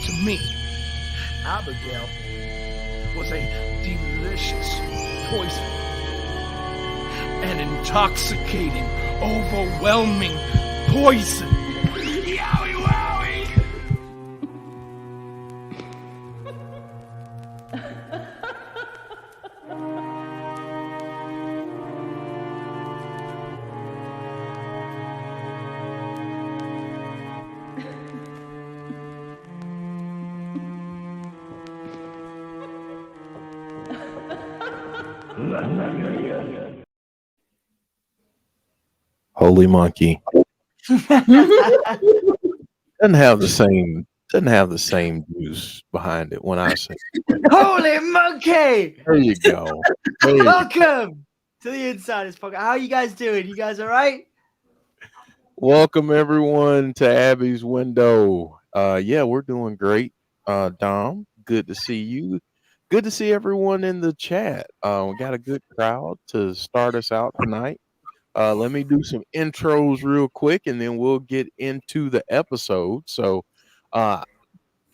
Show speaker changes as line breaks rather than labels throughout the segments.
To me, Abigail was a delicious poison, an intoxicating, overwhelming poison. Yowie wowie!
Holy monkey. Doesn't have the same juice behind it when I say
Holy monkey!
there you go. There you go.
Welcome to the Insiders Podcast. How are you guys doing? You guys all right?
Welcome everyone to Abby's window. Yeah, we're doing great. Dom, good to see you. Good to see everyone in the chat. We got a good crowd to start us out tonight. Let me do some intros real quick and then we'll get into the episode. So, uh,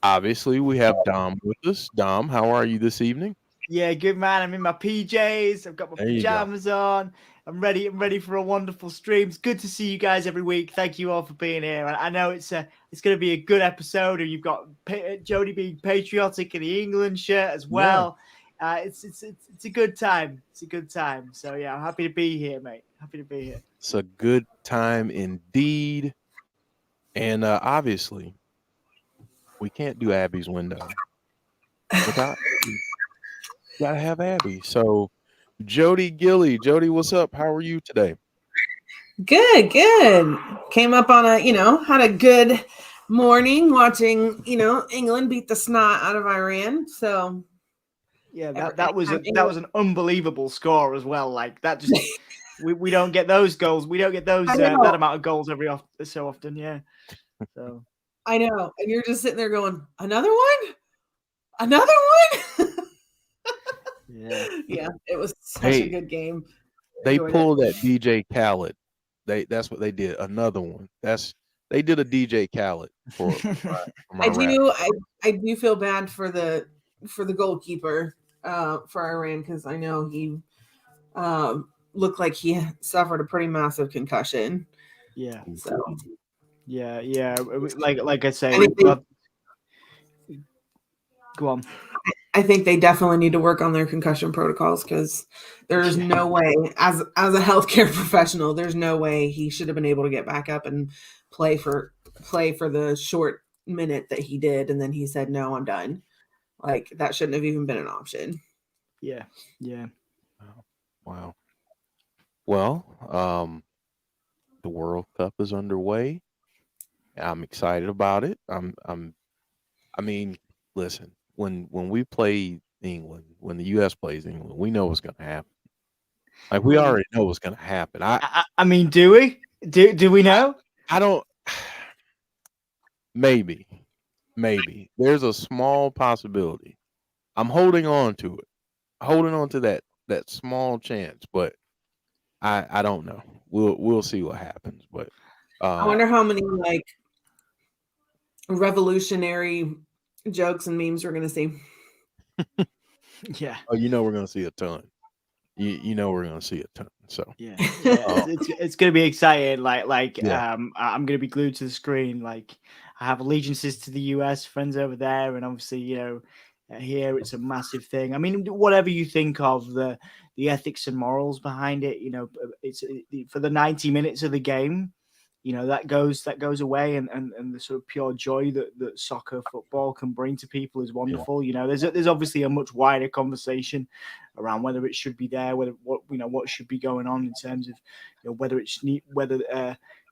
obviously, we have Dom with us. Dom, how are you this evening?
Yeah, good man. I'm in my PJs. I've got my
There you go.
pajamas on. I'm ready for a wonderful stream. It's good to see you guys every week. Thank you all for being here. I know it's going to be a good episode, and you've got Jodie being patriotic in the England shirt as well. It's a good time. It's a good time. So yeah, I'm happy to be here, mate. Happy to be here.
It's a good time indeed. And obviously, we can't do Abby's window without gotta have Abby. So, Jodie Gilly, Jodie, what's up? How are you today?
Good. Came up on had a good morning watching, England beat the snot out of Iran. So
yeah, that was an unbelievable score as well. Like that just we don't get those goals. We don't get those that amount of goals so often. Yeah. So
I know, and you're just sitting there going, another one. Yeah, it was such a good game.
They pulled that DJ Khaled. That's what they did. Another one. They did a DJ Khaled for
I do feel bad for the goalkeeper for Iran, because I know he looked like he suffered a pretty massive concussion.
Yeah.
So
yeah. Like I say, go on.
I think they definitely need to work on their concussion protocols, because there's no way, as a healthcare professional, there's no way he should have been able to get back up and play for the short minute that he did, and then he said, "No, I'm done." Like, that shouldn't have even been an option.
Yeah.
Wow. Well, the World Cup is underway. I'm excited about it. I mean, listen. When we play England, when the U.S. plays England, we know what's going to happen. Like, we already know what's going to happen.
I mean, do we? Do we know?
I don't. Maybe. There's a small possibility. I'm holding on to it. Holding on to that small chance, but I don't know. We'll see what happens. But
I wonder how many like revolutionary jokes and memes we're going to see.
Yeah.
Oh, we're going to see a ton. We're going to see a ton. So
yeah, it's going to be exciting. I'm going to be glued to the screen. Like, I have allegiances to the US, friends over there, and obviously, here it's a massive thing. I mean, whatever you think of the ethics and morals behind it, it's for the 90 minutes of the game. That goes away, and the sort of pure joy that soccer, football can bring to people is wonderful. There's obviously a much wider conversation around whether it should be there, what should be going on in terms of whether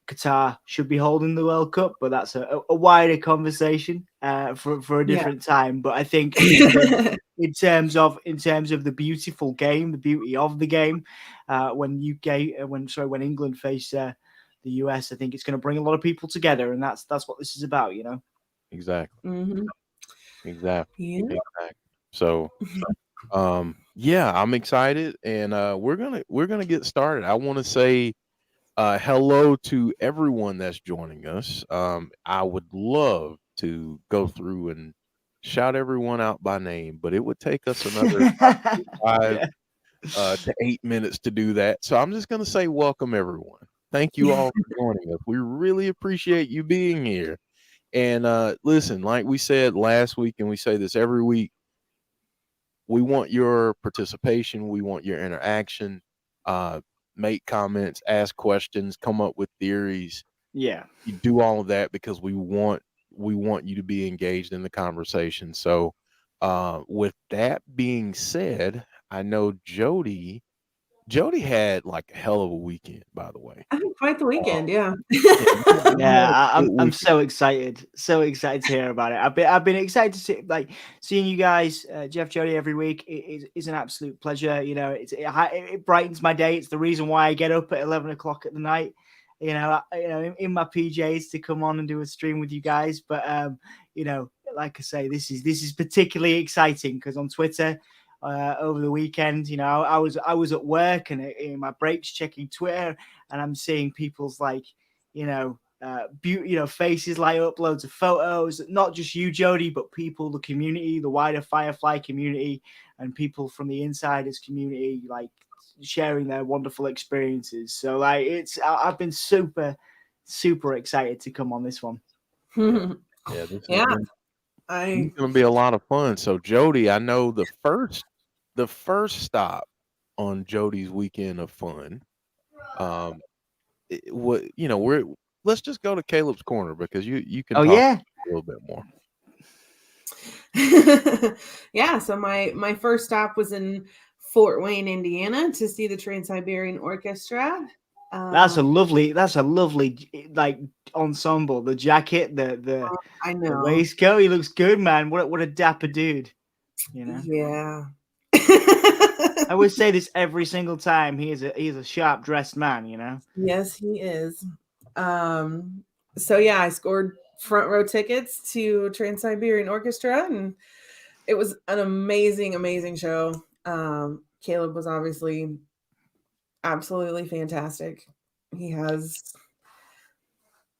Qatar should be holding the World Cup, but that's a wider conversation for a different time. But I think in terms of the beautiful game, the beauty of the game, when England face the US, I think it's going to bring a lot of people together, and that's what this is about,
Exactly.
Mm-hmm.
Exactly.
Yeah.
Exactly. So, I'm excited, and we're gonna get started. I want to say hello to everyone that's joining us. I would love to go through and shout everyone out by name, but it would take us another 5 to 8 minutes to do that. So I'm just going to say welcome, everyone. Thank you all for joining us. We really appreciate you being here. And listen, like we said last week, and we say this every week, we want your participation. We want your interaction. Make comments, ask questions, come up with theories.
Yeah.
You do all of that because we want you to be engaged in the conversation. So with that being said, I know Jodie had like a hell of a weekend, by the way.
I had quite the weekend, yeah.
Yeah, I'm so excited to hear about it. I've been excited to see, like, seeing you guys, Jeff, Jodie, every week is an absolute pleasure. You know, it brightens my day. It's the reason why I get up at 11 o'clock at the night. You know, in my PJs to come on and do a stream with you guys. But you know, like I say, this is particularly exciting because on Twitter over the weekend, you know, I was at work and in my breaks checking Twitter, and I'm seeing people's like, you know, faces light up, loads of photos, not just you, Jodie, but people, the community, the wider Firefly community, and people from the Insiders community, like sharing their wonderful experiences. So like I've been super excited to come on this one.
Yeah, this is going to be a lot of fun. So Jodie, I know the first stop on Jodie's weekend of fun, let's just go to Caleb's corner because you can talk a little bit more.
Yeah, so my first stop was in Fort Wayne, Indiana, to see the Trans-Siberian Orchestra.
That's a lovely like ensemble. The jacket, the
I know,
the waistcoat. He looks good, man. What a dapper dude. You know.
Yeah.
I would say this every single time. He's a sharp dressed man. You know.
Yes, he is. So yeah, I scored front row tickets to Trans-Siberian Orchestra, and it was an amazing show. Caleb was obviously absolutely fantastic. He has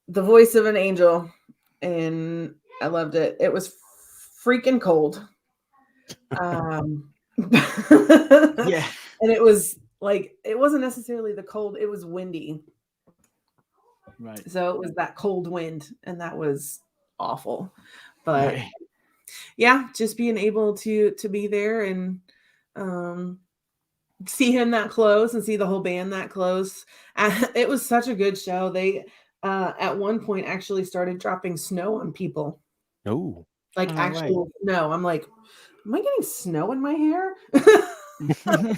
the voice of an angel, and I loved it. It was freaking cold.
Yeah.
And it was like, it wasn't necessarily the cold, it was windy.
Right.
So it was that cold wind, and that was awful. But
right.
Yeah, just being able to be there and see him that close and see the whole band that close. It was such a good show. They at one point actually started dropping snow on people.
Oh,
like actual snow. I'm like, am I getting snow in my hair? But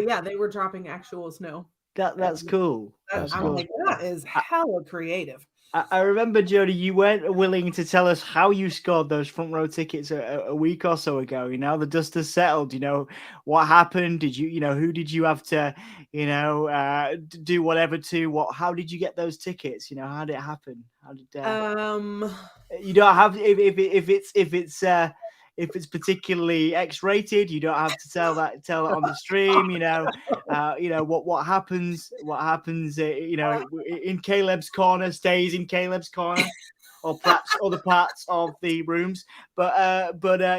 yeah, they were dropping actual snow.
That's cool.
I'm like, that is hella creative.
I remember, Jodie, you weren't willing to tell us how you scored those front row tickets a week or so ago. You know, the dust has settled. You know, what happened? Did you, who did you have to, do whatever to? How did you get those tickets? You know, how did it happen? How did? You don't have if it's particularly X-rated, you don't have to tell that on the stream. What happens. In Caleb's corner stays in Caleb's corner, or perhaps other parts of the rooms. But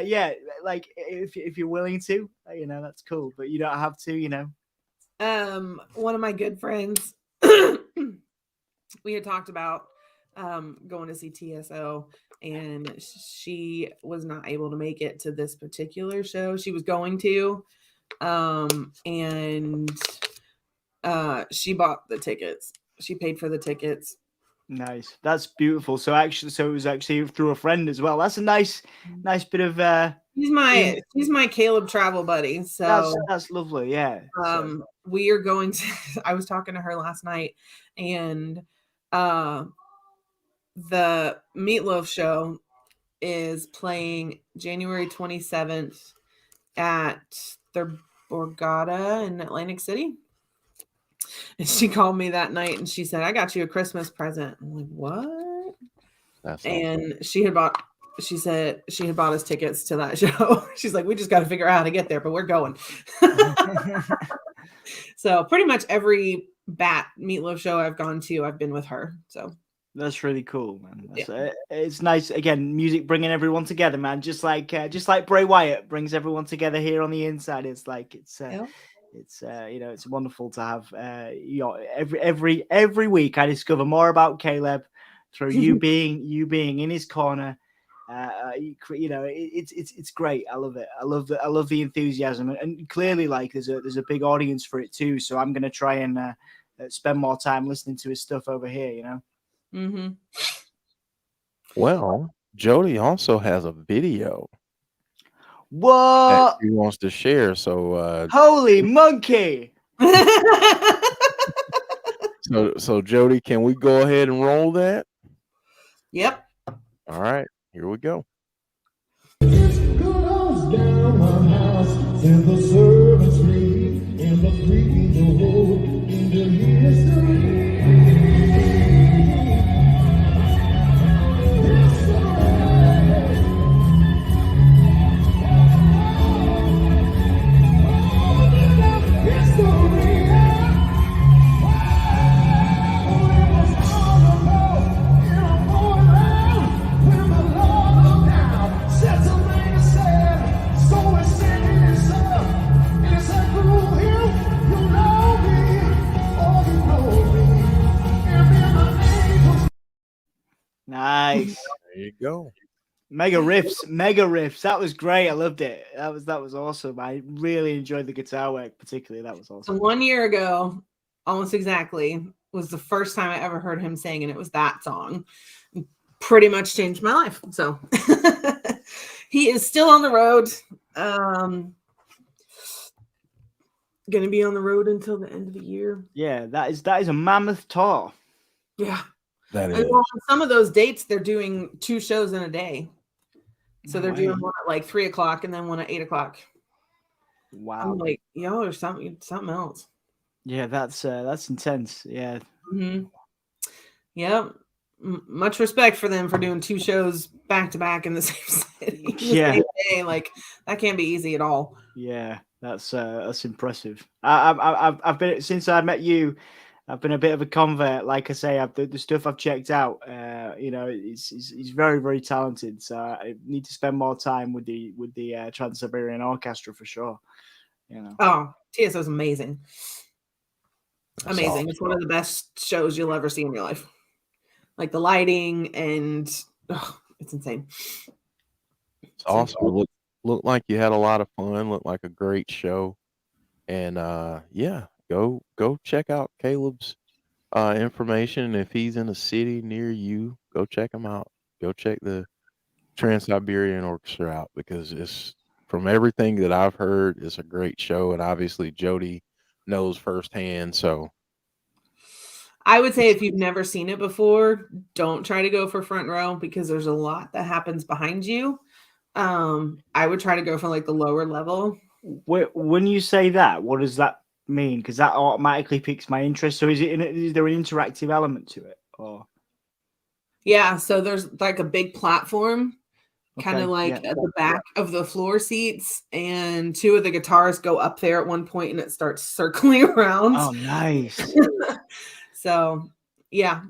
yeah, like if you're willing to, that's cool. But you don't have to.
One of my good friends, we had talked about going to see TSO, and she was not able to make it to this particular show. She was going to, and she bought the tickets. She paid for the tickets.
Nice. That's beautiful. So it was actually through a friend as well. That's a nice bit of
She's my Caleb travel buddy. So
that's lovely. Yeah.
We are going to, I was talking to her last night, and the Meatloaf show is playing January 27th at the Borgata in Atlantic City. And she called me that night and she said, I got you a Christmas present. I'm like, what? And she said she had bought us tickets to that show. She's like, we just got to figure out how to get there, but we're going. So pretty much every Meatloaf show I've gone to, I've been with her. So
That's really cool, man. It's nice again. Music bringing everyone together, man. Just like Bray Wyatt brings everyone together here on the inside. It's it's wonderful to have. Every week I discover more about Caleb through you being in his corner. It's great. I love it. I love the enthusiasm, and clearly, like there's a big audience for it too. So I'm gonna try and spend more time listening to his stuff over here.
Mm-hmm.
Well, Jodie also has a video that
What?
she wants to share. So,
Holy monkey!
so Jodie, can we go ahead and roll that?
Yep.
All right, here we go.
Nice.
There you go.
Mega riffs. That was great. I loved it. That was awesome. I really enjoyed the guitar work, particularly. That was
So
awesome.
1 year ago, almost exactly, was the first time I ever heard him sing, and it was that song. Pretty much changed my life. So he is still on the road. Going to be on the road until the end of the year.
Yeah, that is a mammoth tour.
Yeah.
That
And
is.
on some of those dates, they're doing 2 shows in a day. So they're doing one at like 3:00 and then one at 8:00.
Wow.
I'm like, yo, there's something else.
Yeah, that's intense. Yeah.
Mm-hmm. Yep. Much respect for them for doing 2 shows back to back in the same city.
Yeah.
Same day. Like that can't be easy at all.
Yeah, that's impressive. I've been since I met you. I've been a bit of a convert. Like I say, the stuff I've checked out. He's very, very talented. So I need to spend more time with the Trans-Siberian Orchestra for sure.
Oh, TSO is amazing.
That's
Amazing.
awesome.
It's one of the best shows you'll ever see in your life. Like the lighting and it's insane.
It's awesome. Look like you had a lot of fun. Looked like a great show. And yeah, go check out Caleb's information. If he's in a city near you, go check him out. Go check the Trans-Siberian Orchestra out, because it's, from everything that I've heard, it's a great show, and obviously Jodie knows firsthand. So
I would say if you've never seen it before, don't try to go for front row, because there's a lot that happens behind you. I would try to go for like the lower level.
When you say that, what does that mean? Because that automatically piques my interest. So is there an interactive element to it? Or
yeah, so there's like a big platform kind of like
yeah.
at the back of the floor seats, and 2 of the guitars go up there at one point and it starts circling around.
Oh, nice.
So yeah,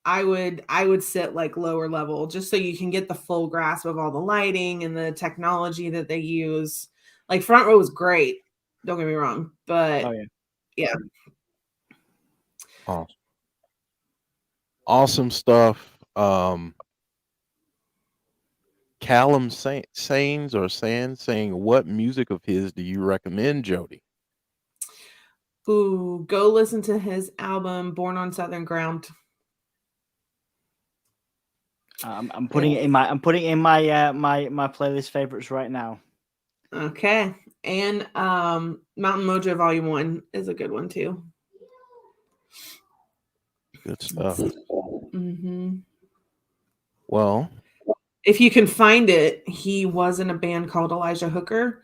I would sit like lower level just so you can get the full grasp of all the lighting and the technology that they use. Like front row is great, don't get me wrong, but yeah.
Awesome stuff. Callum saying, what music of his do you recommend, Jodie?
Ooh, go listen to his album Born on Southern Ground.
I'm putting it in my my playlist favorites right now.
Okay. And Mountain Mojo Volume 1 is a good one too.
Good stuff.
Mm-hmm.
Well,
if you can find it, he was in a band called Elijah Hooker.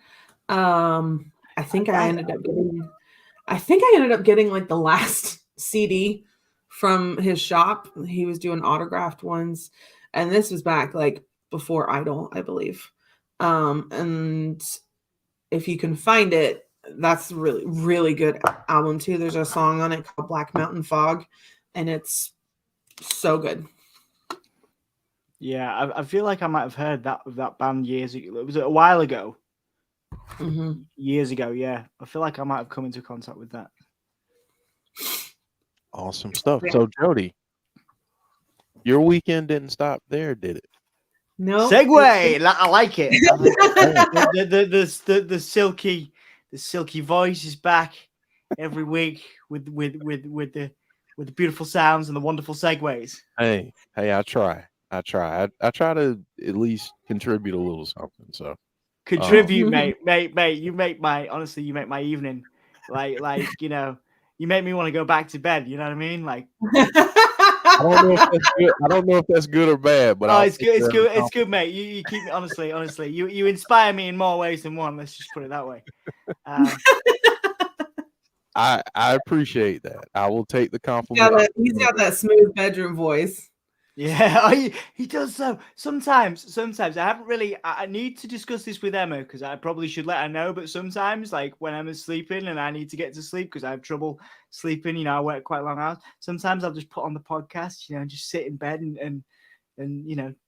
I think I ended up getting like the last CD from his shop. He was doing autographed ones, and this was back like before Idol, I believe. And if you can find it, that's really, really good album too. There's a song on it called Black Mountain Fog, and it's so good.
Yeah, I feel like I might have heard that band years ago. Was it a while ago?
Mm-hmm.
Years ago, yeah. I feel like I might have come into contact with that.
Awesome stuff.
Yeah.
So Jody, your weekend didn't stop there, did it?
No
Segue. I like it. I like it. The silky voice is back every week with the beautiful sounds and the wonderful segues.
Hey, I try. I try to at least contribute a little something. So
Contribute, mate. You make my you make my evening. Like you make me want to go back to bed. You know what I mean? Like
I don't know if that's good. I don't know if that's good or bad, but
it's good. It's good, mate. You keep me honestly. You inspire me in more ways than one. Let's just put it that way.
I appreciate that. I will take the compliment.
He's got that smooth bedroom voice.
Yeah, he does so. Sometimes I haven't really. I need to discuss this with Emma because I probably should let her know. But sometimes, like when Emma's sleeping and I need to get to sleep because I have trouble sleeping, I work quite long hours. Sometimes I'll just put on the podcast, and just sit in bed and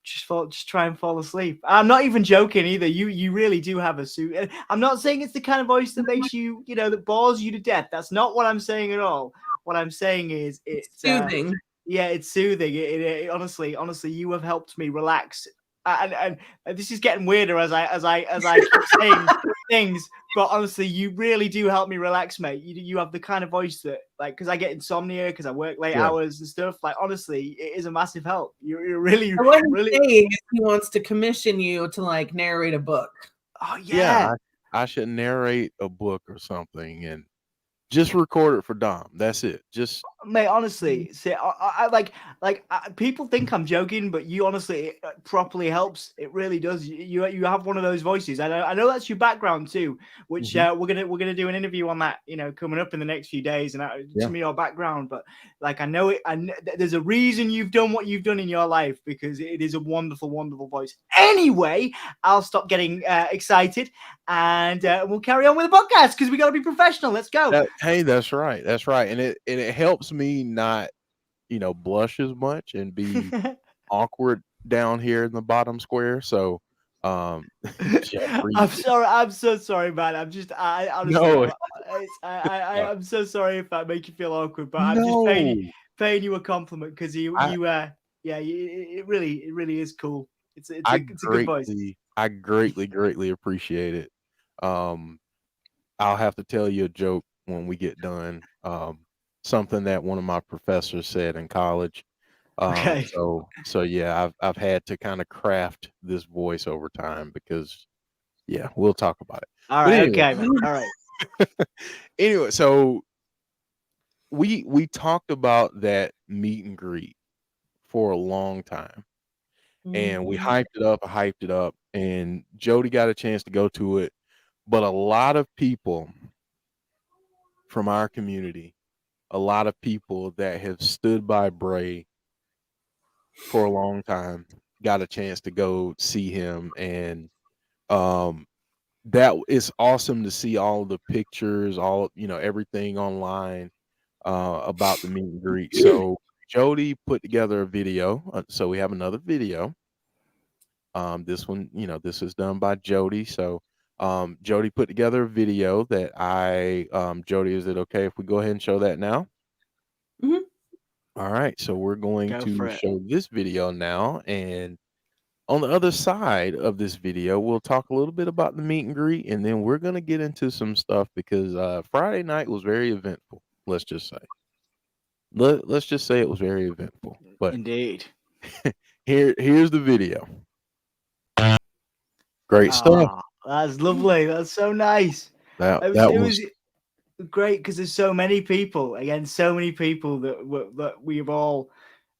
just try and fall asleep. I'm not even joking either. You really do have a suit. I'm not saying it's the kind of voice that makes you, that bores you to death. That's not what I'm saying at all. What I'm saying is it's
soothing.
Yeah, it's soothing. It honestly, you have helped me relax. And this is getting weirder as I keep saying things. But honestly, you really do help me relax, mate. You have the kind of voice that, because I get insomnia because I work late hours and stuff. Like, honestly, it is a massive help. You're really, really.
Saying he wants to commission you to narrate a book.
Oh yeah.
I should narrate a book or something and just record it for Dom. That's it. Just
mate, honestly, see, people think I'm joking, but you honestly, it properly helps. It really does. You have one of those voices. I know that's your background too, which we're gonna do an interview on that, coming up in the next few days, and to me your background. But I know it. There's a reason you've done what you've done in your life because it is a wonderful, wonderful voice. Anyway, I'll stop getting excited, and we'll carry on with the podcast because we got to be professional. Let's go.
Hey, that's right. That's right, and it helps me not, blush as much and be awkward down here in the bottom square. So, Jeffrey,
I'm sorry. I'm so sorry, man. I'm just, honestly, I'm so sorry if that make you feel awkward, but I'm just paying you a compliment because it really is cool. It's a good voice.
I greatly appreciate it. I'll have to tell you a joke when we get done. Something that one of my professors said in college.
Okay.
So yeah, I've had to kind of craft this voice over time because we'll talk about it.
All right. Anyway. Okay. Man. All right.
Anyway, so we talked about that meet and greet for a long time. And we hyped it up, and Jody got a chance to go to it. But a lot of people from our community, a lot of people that have stood by Bray for a long time got a chance to go see him. And that is awesome to see all the pictures, everything online about the meet and greet. So Jody put together a video. So we have another video. This one, this is done by Jody. So Jody put together a video that Jody, is it okay if we go ahead and show that now?
Mm-hmm.
All right. So we're going to show this video now. And on the other side of this video, we'll talk a little bit about the meet and greet. And then we're going to get into some stuff because Friday night was very eventful. Let's just say. Let's just say it was very eventful. But
indeed.
Here's the video. Great stuff.
That's lovely. That's so nice.
It was
great because there's so many people. Again, so many people that we have all,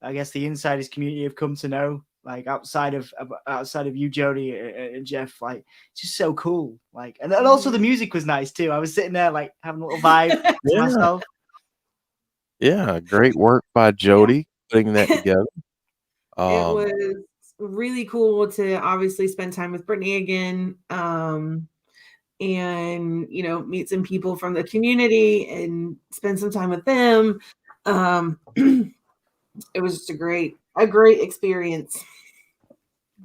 I guess, the insiders community have come to know. Like outside of you, Jody and Jeff, it's just so cool. And also the music was nice too. I was sitting there having a little vibe to myself.
Yeah,
great work by Jody putting that together.
It was really cool to obviously spend time with Brittany again, and meet some people from the community and spend some time with them. it was just a great experience.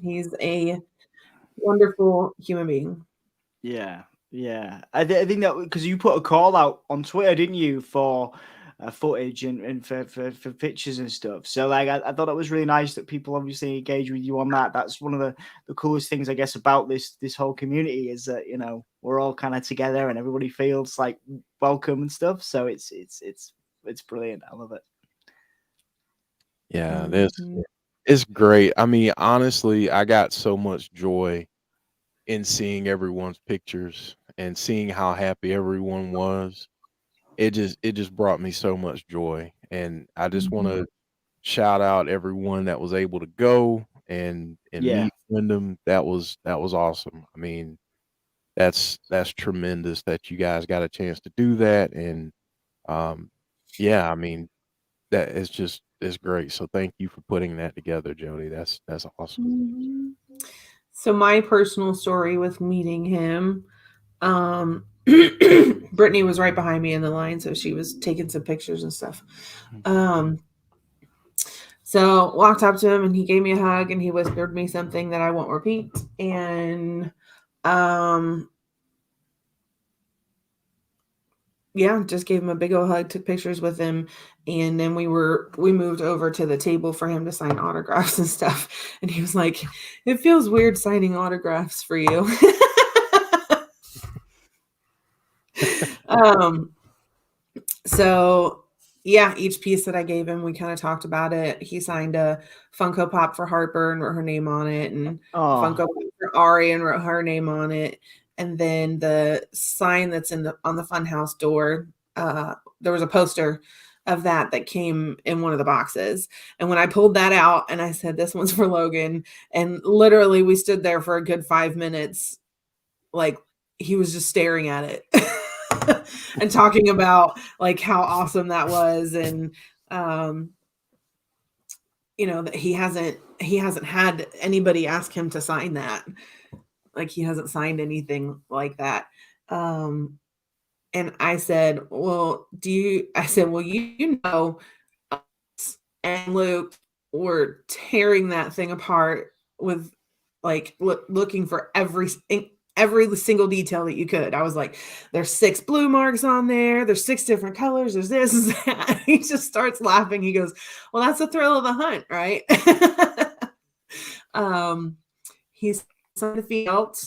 He's a wonderful human being.
Yeah. I think that because you put a call out on Twitter, didn't you, for footage and for pictures and stuff. So like, I thought that was really nice that people obviously engage with you on that. That's one of the coolest things, I guess, about this whole community is that, you know, we're all kind of together and everybody feels like welcome and stuff. So it's brilliant. I love it.
Yeah, it's great. I mean, honestly, I got so much joy in seeing everyone's pictures and seeing how happy everyone was. It just brought me so much joy, and I just want to shout out everyone that was able to go and meet Wyndham. That was awesome. I mean, that's tremendous that you guys got a chance to do that, and yeah, I mean, that is it's great. So thank you for putting that together, Jodie. That's awesome.
So my personal story with meeting him, Brittany was right behind me in the line, so she was taking some pictures and stuff. So walked up to him and he gave me a hug and he whispered me something that I won't repeat. And yeah, just gave him a big old hug, took pictures with him, and then we moved over to the table for him to sign autographs and stuff. And he was like, "It feels weird signing autographs for you." So yeah, each piece that I gave him, we kind of talked about it. He signed a Funko Pop for Harper and wrote her name on it, and Funko Pop for Ari and wrote her name on it. And then the sign that's on the Funhouse door, there was a poster of that came in one of the boxes. And when I pulled that out and I said, "This one's for Logan," and literally we stood there for a good 5 minutes, like he was just staring at it and talking about like how awesome that was. And you know, that he hasn't had anybody ask him to sign that. Like he hasn't signed anything like that. And I said, well, you know, us and Luke were tearing that thing apart with like looking for every single detail that you could. I was like, there's 6 blue marks on there. There's 6 different colors. There's this and that. He just starts laughing. He goes, well, that's the thrill of the hunt, right? He's signed the field.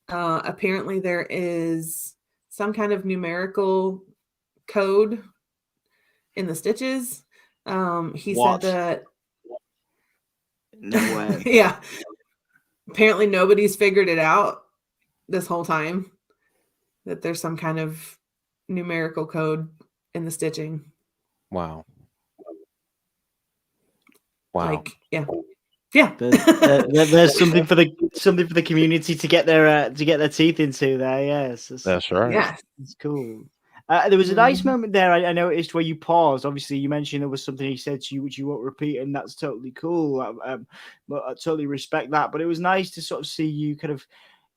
Apparently there is some kind of numerical code in the stitches. He said that.
No way.
Yeah. Apparently nobody's figured it out this whole time, that there's some kind of numerical code in the stitching.
Wow.
Like, yeah.
There's something for the community to get their teeth into there. Yes,
that's right.
Yeah,
it's cool. There was a nice moment there I noticed where you paused. Obviously, you mentioned there was something he said to you which you won't repeat, and that's totally cool. But I totally respect that. But it was nice to sort of see you kind of.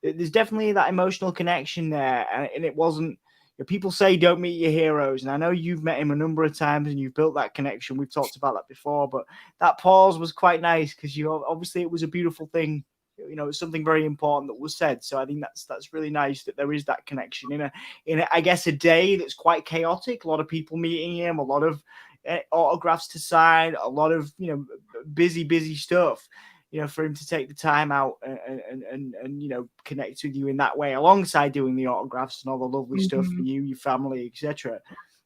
There's definitely that emotional connection there, and it wasn't. People say don't meet your heroes, and I know you've met him a number of times and you've built that connection. We've talked about that before, but that pause was quite nice because obviously it was a beautiful thing. You know, it's something very important that was said. So I think that's really nice that there is that connection in a I guess a day that's quite chaotic. A lot of people meeting him, a lot of autographs to sign, a lot of busy stuff. For him to take the time out and connect with you in that way, alongside doing the autographs and all the lovely stuff for you, your family, etc.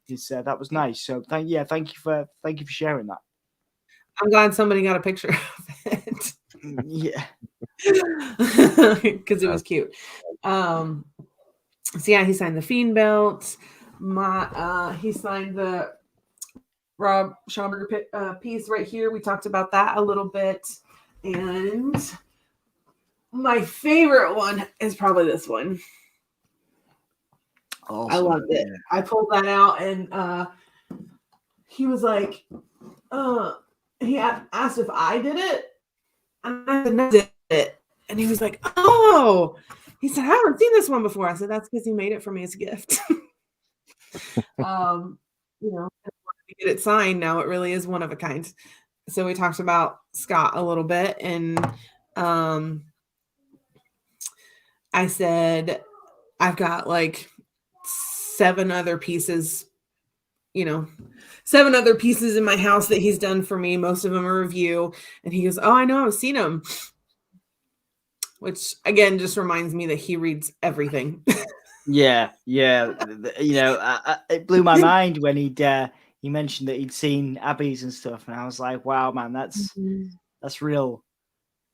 That was nice. So thank you for sharing that.
I'm glad somebody got a picture of it.
Yeah,
because it was cute. So yeah, he signed the Fiend belt. He signed the Rob Schomburger piece right here. We talked about that a little bit. And my favorite one is probably this one. Awesome. I loved it. I pulled that out and he was like, he asked if I did it. And I said, no, I did it. And he was like, oh. He said, I haven't seen this one before. I said, that's because he made it for me as a gift. To get it signed, now it really is one of a kind. So we talked about Scott a little bit, and I said I've got like 7 other pieces, 7 other pieces in my house that he's done for me. Most of them are review. And he goes, "Oh, I know, I've seen them." Which again just reminds me that he reads everything.
Yeah. It blew my mind when he mentioned that he'd seen Abby's and stuff, and I was like, "Wow, man, that's real.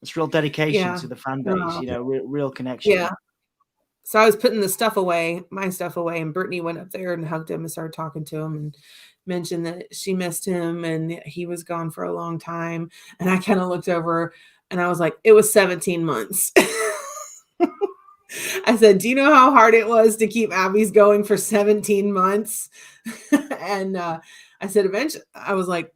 That's real dedication to the fan base. Real connection."
Yeah. So I was putting my stuff away, and Brittany went up there and hugged him and started talking to him and mentioned that she missed him and he was gone for a long time. And I kind of looked over and I was like, it was 17 months. I said, "Do you know how hard it was to keep Abby's going for 17 months?" And I said, eventually, I was like,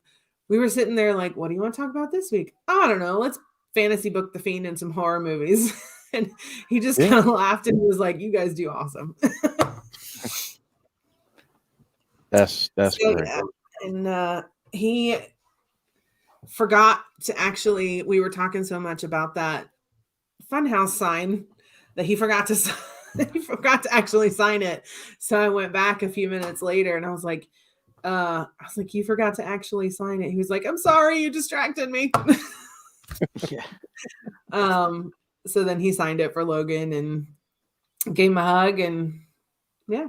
we were sitting there like, "What do you want to talk about this week?" "Oh, I don't know. Let's fantasy book The Fiend and some horror movies." And he just kind of laughed and he was like, "You guys do awesome."
That's so, great.
Yeah. And he forgot to actually, we were talking so much about that Funhouse sign that he forgot to actually sign it. So I went back a few minutes later and I was like, "You forgot to actually sign it." He was like, "I'm sorry, you distracted me."
Yeah.
So then he signed it for Logan and gave him a hug, and yeah.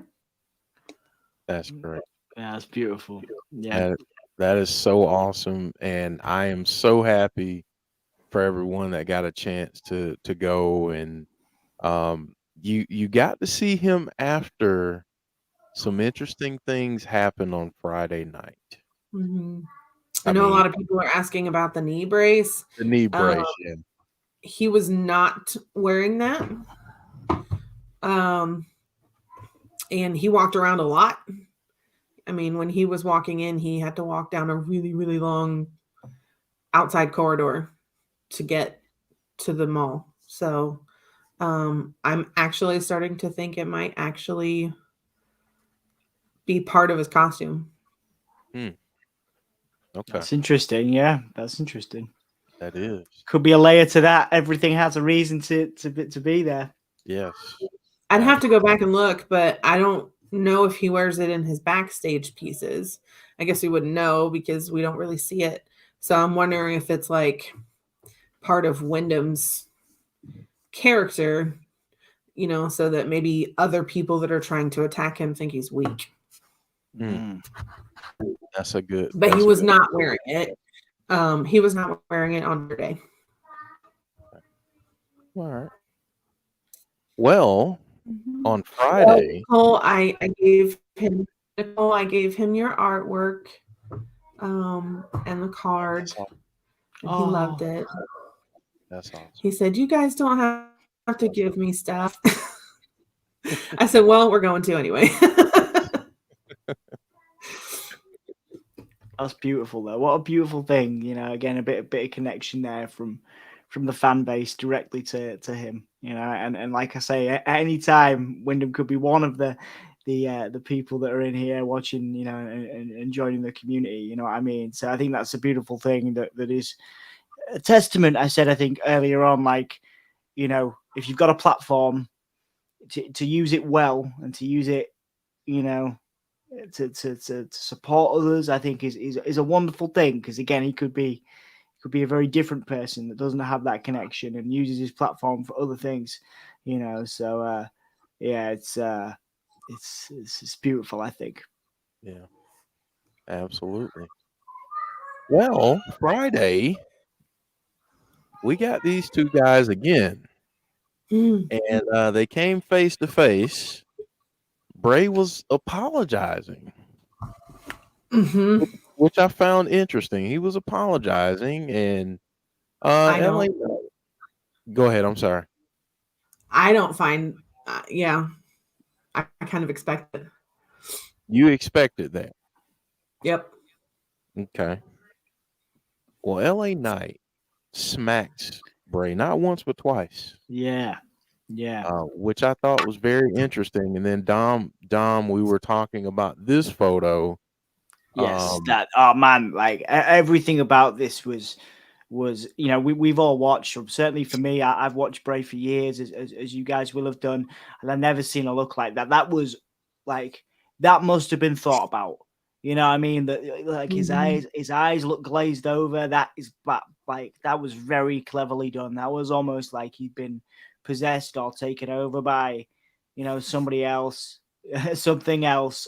That's great.
Yeah, that's beautiful. Yeah.
That is so awesome. And I am so happy for everyone that got a chance to go. And you got to see him after some interesting things happened on Friday night.
Mm-hmm. I know a lot of people are asking about the knee brace.
The knee brace, yeah.
He was not wearing that. And he walked around a lot. I mean, when he was walking in, he had to walk down a really, really long outside corridor to get to the mall. So I'm actually starting to think it might actually be part of his costume.
Okay.
That's interesting. Yeah, that's interesting.
That is.
Could be a layer to that. Everything has a reason to be there.
Yes.
I'd have to go back and look, but I don't know if he wears it in his backstage pieces. I guess we wouldn't know because we don't really see it. So I'm wondering if it's like part of Wyndham's character, so that maybe other people that are trying to attack him think he's weak.
That's a good.
But he was not wearing it. He was not wearing it on your day.
All right. Well, on Friday,
Nicole, I gave him your artwork, and the card, and he loved it.
That's awesome.
He said, "You guys don't have to give me stuff." I said, "Well, we're going to anyway."
That's beautiful, though. What a beautiful thing, Again, a bit of connection there from the fan base directly to him, And like I say, at any time, Wyndham could be one of the people that are in here watching, and joining the community. You know what I mean? So I think that's a beautiful thing that is a testament. I said, I think earlier on, if you've got a platform to use it well and to use it, to support others, I think is a wonderful thing, because again, he could be a very different person that doesn't have that connection and uses his platform for other things, So it's beautiful, I think.
Yeah, absolutely. Well, Friday we got these two guys again, and they came face to face. Bray was apologizing, which I found interesting. He was apologizing, and LA. Go ahead. I'm sorry.
I don't find. I kind of expected.
You expected that.
Yep.
Okay. Well, LA Knight smacks Bray not once but twice.
Yeah.
Which I thought was very interesting. And then Dom, we were talking about this photo,
Yes, that oh man, like everything about this was we've all watched. Certainly for me, I've watched Bray for years, as you guys will have done, and I've never seen a look like that. That was like that must have been thought about. You know what I mean? That like his eyes look glazed over. That is like that was very cleverly done. That was almost like he'd been possessed or taken over by, somebody else, something else.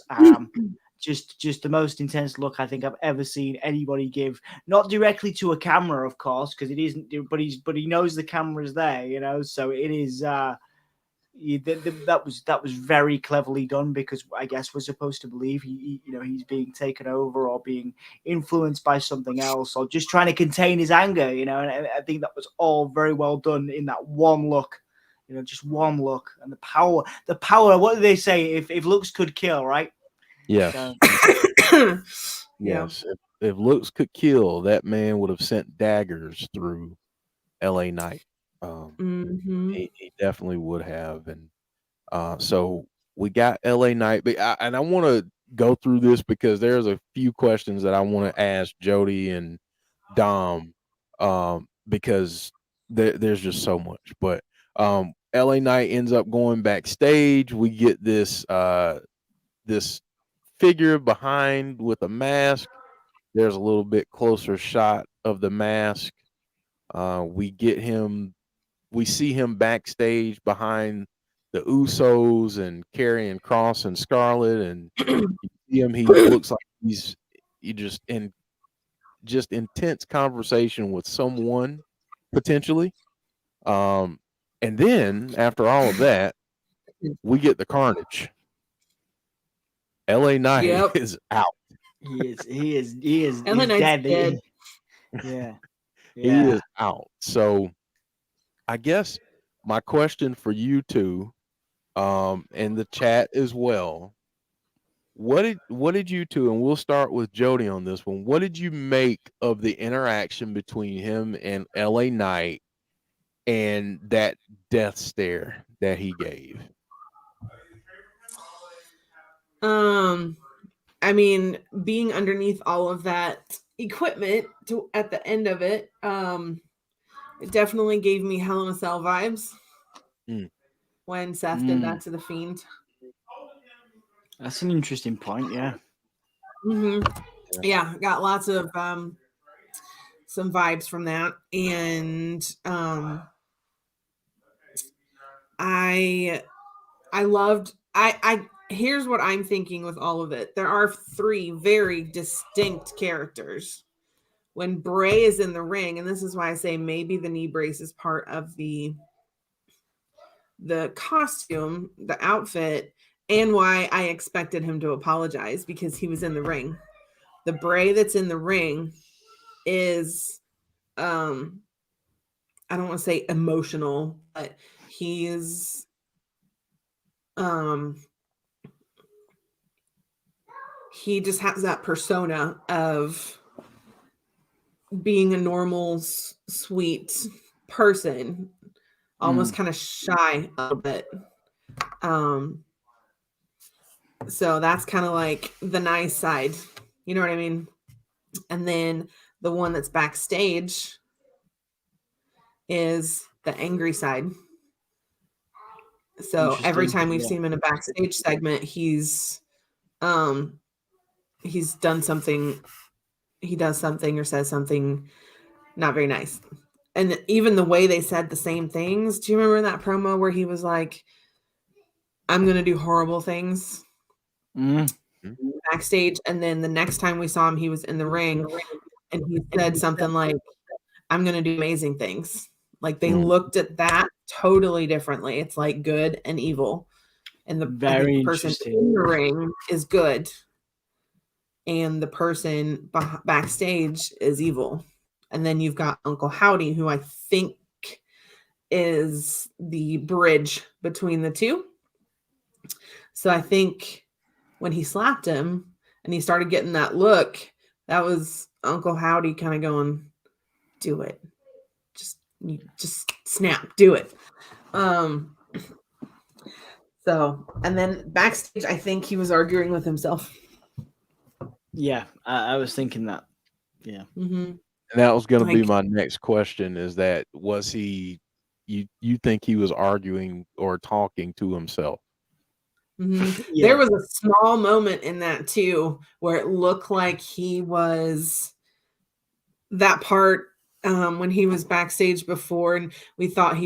Just the most intense look I think I've ever seen anybody give. Not directly to a camera, of course, because it isn't. But he knows the camera's there, So it is. That was very cleverly done, because I guess we're supposed to believe he's being taken over or being influenced by something else, or just trying to contain his anger. And I think that was all very well done in that one look. Just one look, and the power. What do they say? If looks could kill, right?
Yes.
Yeah.
Yes. If looks could kill, that man would have sent daggers through LA Knight. He definitely would have. And so we got LA Knight. And I want to go through this because there's a few questions that I want to ask Jodie and Dom, because there's just so much. But LA Knight ends up going backstage. We get this figure behind with a mask. There's a little bit closer shot of the mask. We see him backstage behind the Usos and Karrion Kross and Scarlett, and you see him. He looks like he's just in intense conversation with someone potentially. And then after all of that, we get the carnage. LA Knight is out.
He is
LA Knight's dead.
Yeah.
He is out. So I guess my question for you two, in the chat as well, what did you two, and we'll start with Jodie on this one, what did you make of the interaction between him and LA Knight and that death stare that he gave?
I mean, being underneath all of that equipment at the end of it, it definitely gave me Hell in a Cell vibes when Seth did that to the Fiend.
That's an interesting point, yeah.
Yeah, got lots of some vibes from that, and I loved. I here's what I'm thinking with all of it. There are 3 very distinct characters. When Bray is in the ring, and this is why I say maybe the knee brace is part of the costume, the outfit, and why I expected him to apologize, because he was in the ring. The Bray that's in the ring is, I don't want to say emotional, but he's, he just has that persona of being a normal, sweet person, almost kind of shy a little bit. So that's kind of like the nice side, you know what I mean? And then the one that's backstage is the angry side. So every time we've seen him in a backstage segment, he's done something, he does something or says something not very nice. And even the way they said the same things. Do you remember that promo where he was like, I'm going to do horrible things backstage? And then the next time we saw him, he was in the ring and he said something like, I'm going to do amazing things. Like they looked at that totally differently. It's like good and evil. And the person in the ring is good. And the person backstage is evil. And then you've got Uncle Howdy, who I think is the bridge between the two. So I think when he slapped him and he started getting that look, that was Uncle Howdy kind of going, do it. Just snap, do it. So, and then backstage, I think he was arguing with himself.
Yeah, I was thinking that. Yeah.
Mm-hmm.
And that was going to be
Like,
my next question: is that was he? You think he was arguing or talking to himself?
There
Yeah.
was a small moment in that too where it looked like he was that part when he was backstage before, and we thought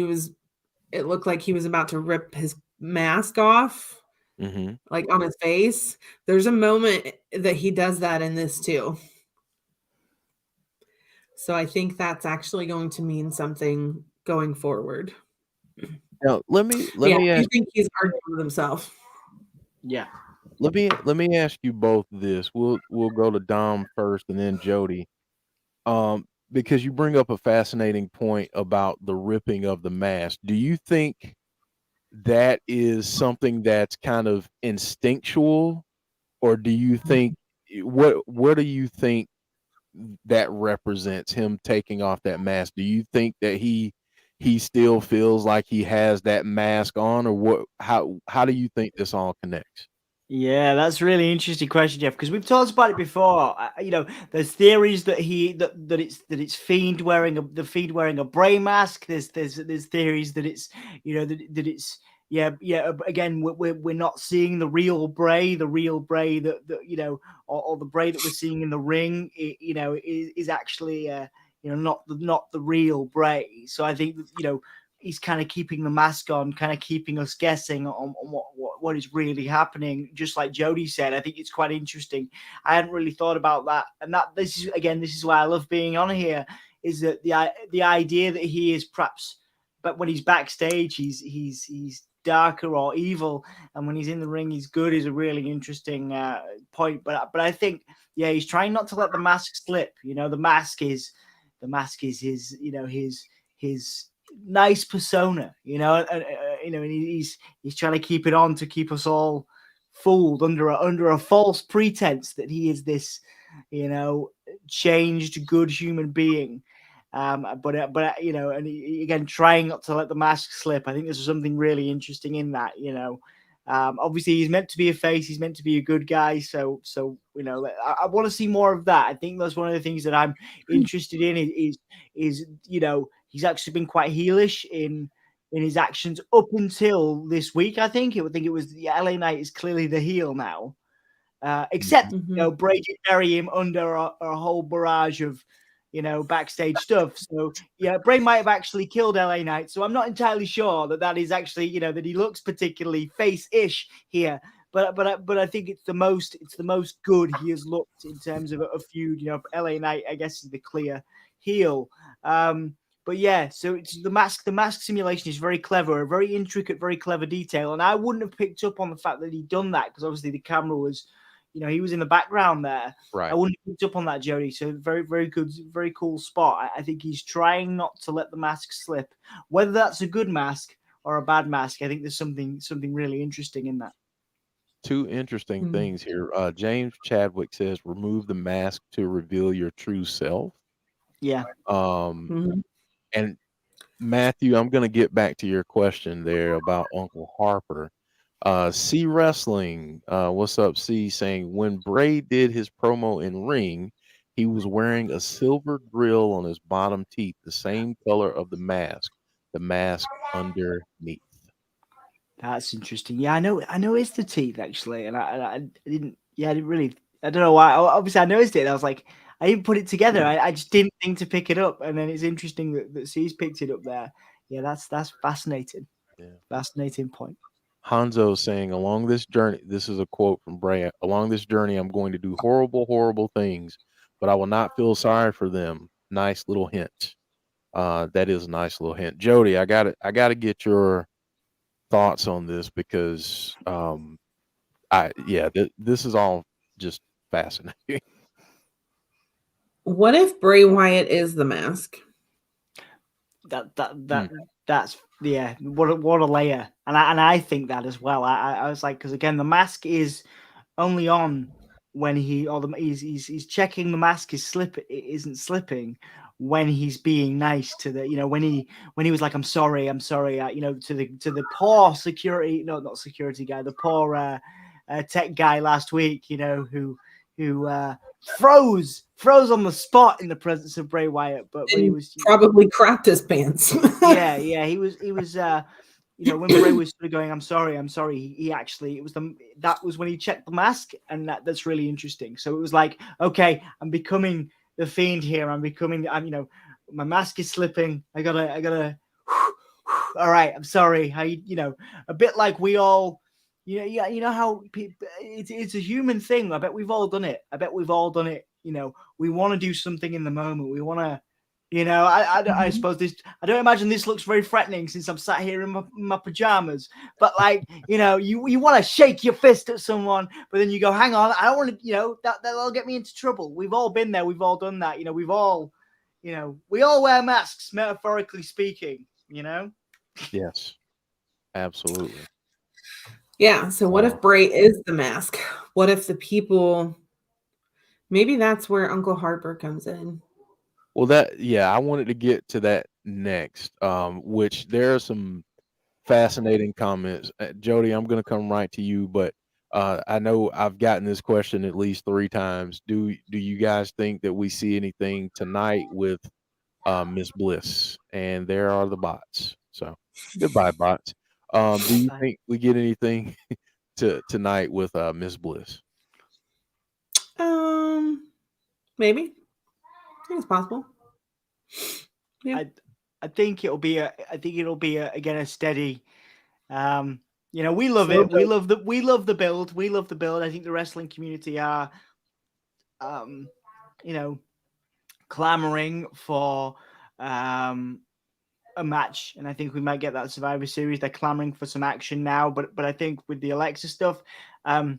it looked like he was about to rip his mask off,
Mm-hmm.
like on his face. There's a moment that he does that in this too. So I think that's actually going to mean something going forward.
Now let me
But
let
yeah,
me
I do
ask
think he's arguing with himself.
Yeah.
let me ask you both this. We'll go to Dom first and then Jody. Because you bring up a fascinating point about the ripping of the mask. Do you think that is something that's kind of instinctual, or do you think what do you think that represents him taking off that mask? Do you think that he still feels like he has that mask on, or what? How do you think this all connects?
Yeah, that's a really interesting question, Jeff, because we've talked about it before. There's theories that it's the Fiend wearing a Bray mask. There's theories that it's that it's again we're not seeing the real Bray or the Bray that we're seeing in the ring. Is actually not the real Bray. So I think that he's kind of keeping the mask on, kind of keeping us guessing on what is really happening. Just like Jodie said, I think it's quite interesting. I hadn't really thought about that, and this is why I love being on here. Is that the idea that he is perhaps, but when he's backstage, he's darker or evil, and when he's in the ring, he's good. Is a really interesting point. But I think he's trying not to let the mask slip. The mask is his nice persona, and he's trying to keep it on to keep us all fooled under a false pretense that he is this, changed good human being. And again, trying not to let the mask slip. I think there's something really interesting in that. Obviously, he's meant to be a face. He's meant to be a good guy. So I want to see more of that. I think that's one of the things that I'm interested in. Is he's actually been quite heelish in his actions up until this week. I think it was the LA Knight is clearly the heel now. Except Bray did bury him under a whole barrage of backstage stuff. So Bray might have actually killed LA Knight. So I'm not entirely sure that is actually that he looks particularly face-ish here. But I think it's the most good he has looked in terms of a feud. LA Knight I guess is the clear heel. But yeah, so it's the mask simulation is very clever, a very intricate, very clever detail. And I wouldn't have picked up on the fact that he'd done that because obviously the camera was, he was in the background there.
Right.
I wouldn't have picked up on that, Jody. So very, very good, very cool spot. I think he's trying not to let the mask slip. Whether that's a good mask or a bad mask, I think there's something really interesting in that.
Two interesting things here. James Chadwick says, "Remove the mask to reveal your true self."
Yeah.
And Matthew, I'm going to get back to your question there about Uncle Harper. C Wrestling, what's up, C? Saying when Bray did his promo in ring, he was wearing a silver grill on his bottom teeth, the same color of the mask underneath.
That's interesting. Yeah, I know it's the teeth actually, and I didn't. Yeah, I didn't really. I don't know why. Obviously, I noticed it. And I was like, I didn't put it together. I just didn't think to pick it up, and then it's interesting that C's picked it up there. Yeah, that's fascinating.
Yeah.
Fascinating point.
Hanzo saying, along this journey, this is a quote from Bray. Along this journey, I'm going to do horrible, horrible things, but I will not feel sorry for them. Nice little hint. That is a nice little hint. Jody, I got to get your thoughts on this because this is all just fascinating.
What if Bray Wyatt is the mask?
That's what a layer, and I think that as well. I was like, because again, the mask is only on when he's checking the mask isn't slipping when he's being nice to the when he was like I'm sorry to the poor security, no, not security guy, the poor tech guy last week, who who froze on the spot in the presence of Bray Wyatt, but he was
probably crapped his pants.
yeah, he was when Bray was sort of going, I'm sorry, he actually, that was when he checked the mask, and that's really interesting. So it was like, okay, I'm becoming the Fiend here. I'm my mask is slipping. I gotta all right, I'm sorry. A bit like we all, how it's a human thing. I bet we've all done it. We want to do something in the moment. We want to, I suppose I don't imagine this looks very threatening since I'm sat here in my pajamas, but you want to shake your fist at someone, but then you go, hang on, I don't want to, that'll get me into trouble. We've all been there. We've all done that. We all wear masks, metaphorically speaking,
Yes, absolutely.
Yeah. So what if Bray is the mask? What if the people, maybe that's where Uncle Harper comes in.
Well, I wanted to get to that next, which there are some fascinating comments. Jodie, I'm going to come right to you, but I know I've gotten this question at least 3 times. Do you guys think that we see anything tonight with Miss Bliss? And there are the bots. So goodbye, bots. Do you think we get anything tonight with Miss Bliss?
Maybe. I think it's possible.
Yeah. I think it'll be again a steady. We love it. We love the build. We love the build. I think the wrestling community are, clamoring for a match, and I think we might get that Survivor Series. They're clamoring for some action now, but I think with the Alexa stuff, as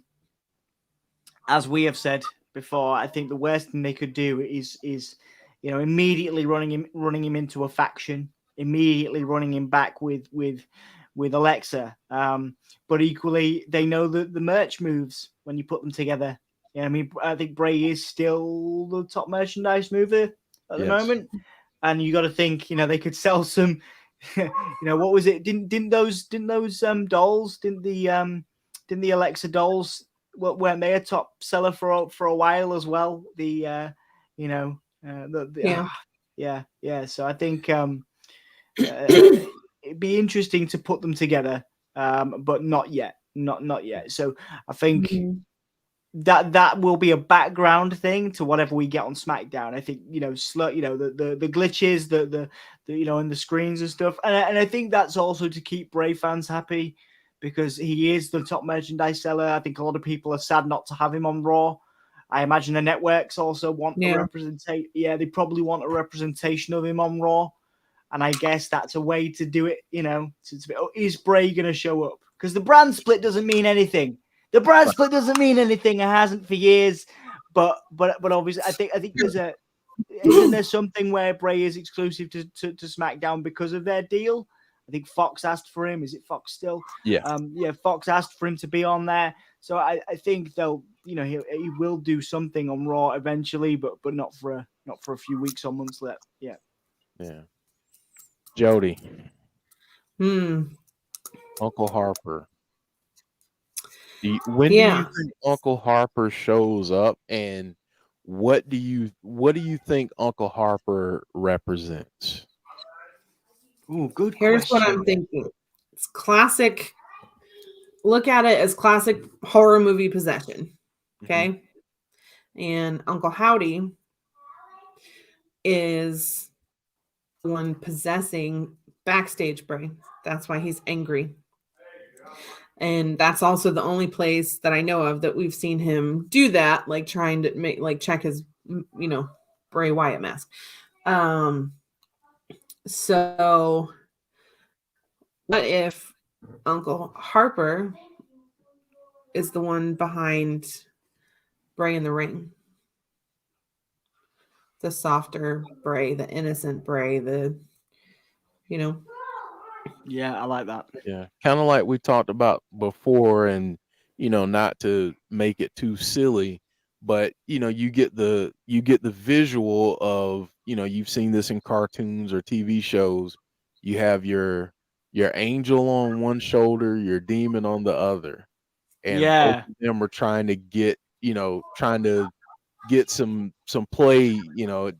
we have said before, I think the worst thing they could do is immediately running him into a faction, immediately running him back with Alexa. But equally, they know the merch moves when you put them together. I think Bray is still the top merchandise mover at the moment, and you got to think, they could sell some. What was it? Didn't those dolls? Didn't the Alexa dolls? Weren't they a top seller for a while as well? So I think it'd be interesting to put them together, but not yet. Not yet. So I think that will be a background thing to whatever we get on SmackDown. I think the glitches, the and the screens and stuff, and I think that's also to keep Bray fans happy, because he is the top merchandise seller. I think a lot of people are sad not to have him on Raw. I imagine the networks also want a representation. Yeah, they probably want a representation of him on Raw, and I guess that's a way to do it. Is Bray going to show up? Because the brand split doesn't mean anything. The brand split doesn't mean anything. It hasn't for years. But obviously, I think isn't there something where Bray is exclusive to SmackDown because of their deal? I think Fox asked for him. Is it Fox still?
Yeah.
Fox asked for him to be on there. So I think they'll, he will do something on Raw eventually, but not for a few weeks or months left. Yeah.
Yeah. Jodie. Uncle Harper. When do you think Uncle Harper shows up, and what do you think Uncle Harper represents?
Ooh, good
Here's
question.
what I'm thinking. It's classic. Look at it as classic horror movie possession. Okay. And Uncle Howdy is the one possessing backstage Bray. That's why he's angry. And that's also the only place that I know of that we've seen him do that, like trying to check his, Bray Wyatt mask. So what if Uncle Harper is the one behind Bray in the ring? The softer Bray, the innocent Bray,
Yeah, I like that.
Yeah, kind of like we talked about before, and not to make it too silly, but you get the visual of you've seen this in cartoons or TV shows. You have your angel on one shoulder, your demon on the other, and both of them are trying to get trying to get some play.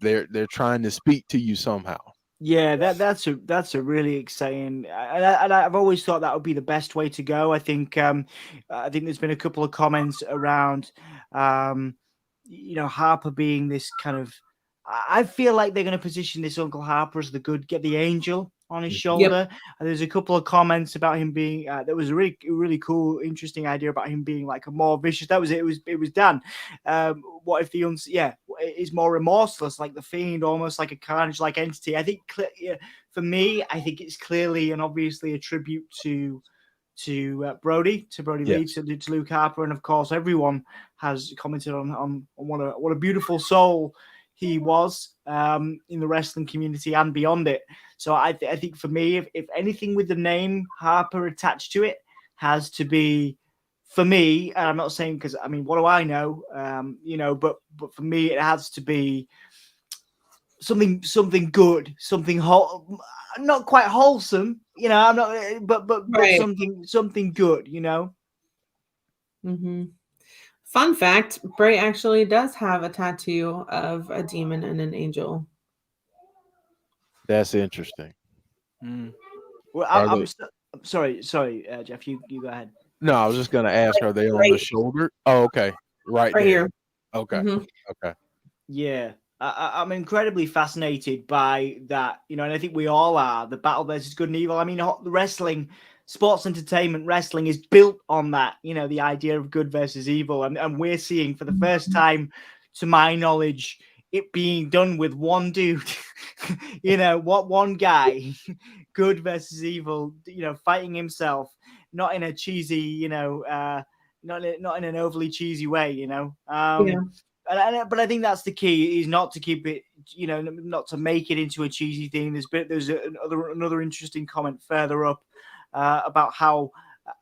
They're trying to speak to you somehow.
Yeah, that's a really exciting, and I've always thought that would be the best way to go. I think there's been a couple of comments around, Harper being this kind of. I feel like they're going to position this Uncle Harper as the good, get the angel on his shoulder. And there's a couple of comments about him being. There was a really cool, interesting idea about him being like a more vicious. That was it. It was Dan. What if the is more remorseless, like the Fiend, almost like a carnage-like entity? I think for me, I think it's clearly and obviously a tribute to Brody Reed, to Luke Harper, and of course everyone has commented on what a beautiful soul he was in the wrestling community and beyond it. So I think for me, if anything with the name Harper attached to it has to be, for me, and I'm not saying because I mean, what do I know? But for me, it has to be something good, not quite wholesome. I'm not, but
Right.
something good.
Mm-hmm. Fun fact: Bray actually does have a tattoo of a demon and an angel.
That's interesting.
Well, I'm sorry, Jeff. You go ahead.
No, I was just going to ask, are they on the shoulder? Oh, okay. Right there.
Here.
Okay.
Mm-hmm.
Okay.
Yeah. I'm incredibly fascinated by that, and I think we all are. The battle versus good and evil. I mean, wrestling, sports entertainment, wrestling is built on that, the idea of good versus evil. And we're seeing for the first time, to my knowledge, it being done with one dude, one guy, good versus evil, fighting himself, not in a cheesy, not in an overly cheesy way, But I think that's the key, is not to keep it, not to make it into a cheesy thing. There's another interesting comment further up about how,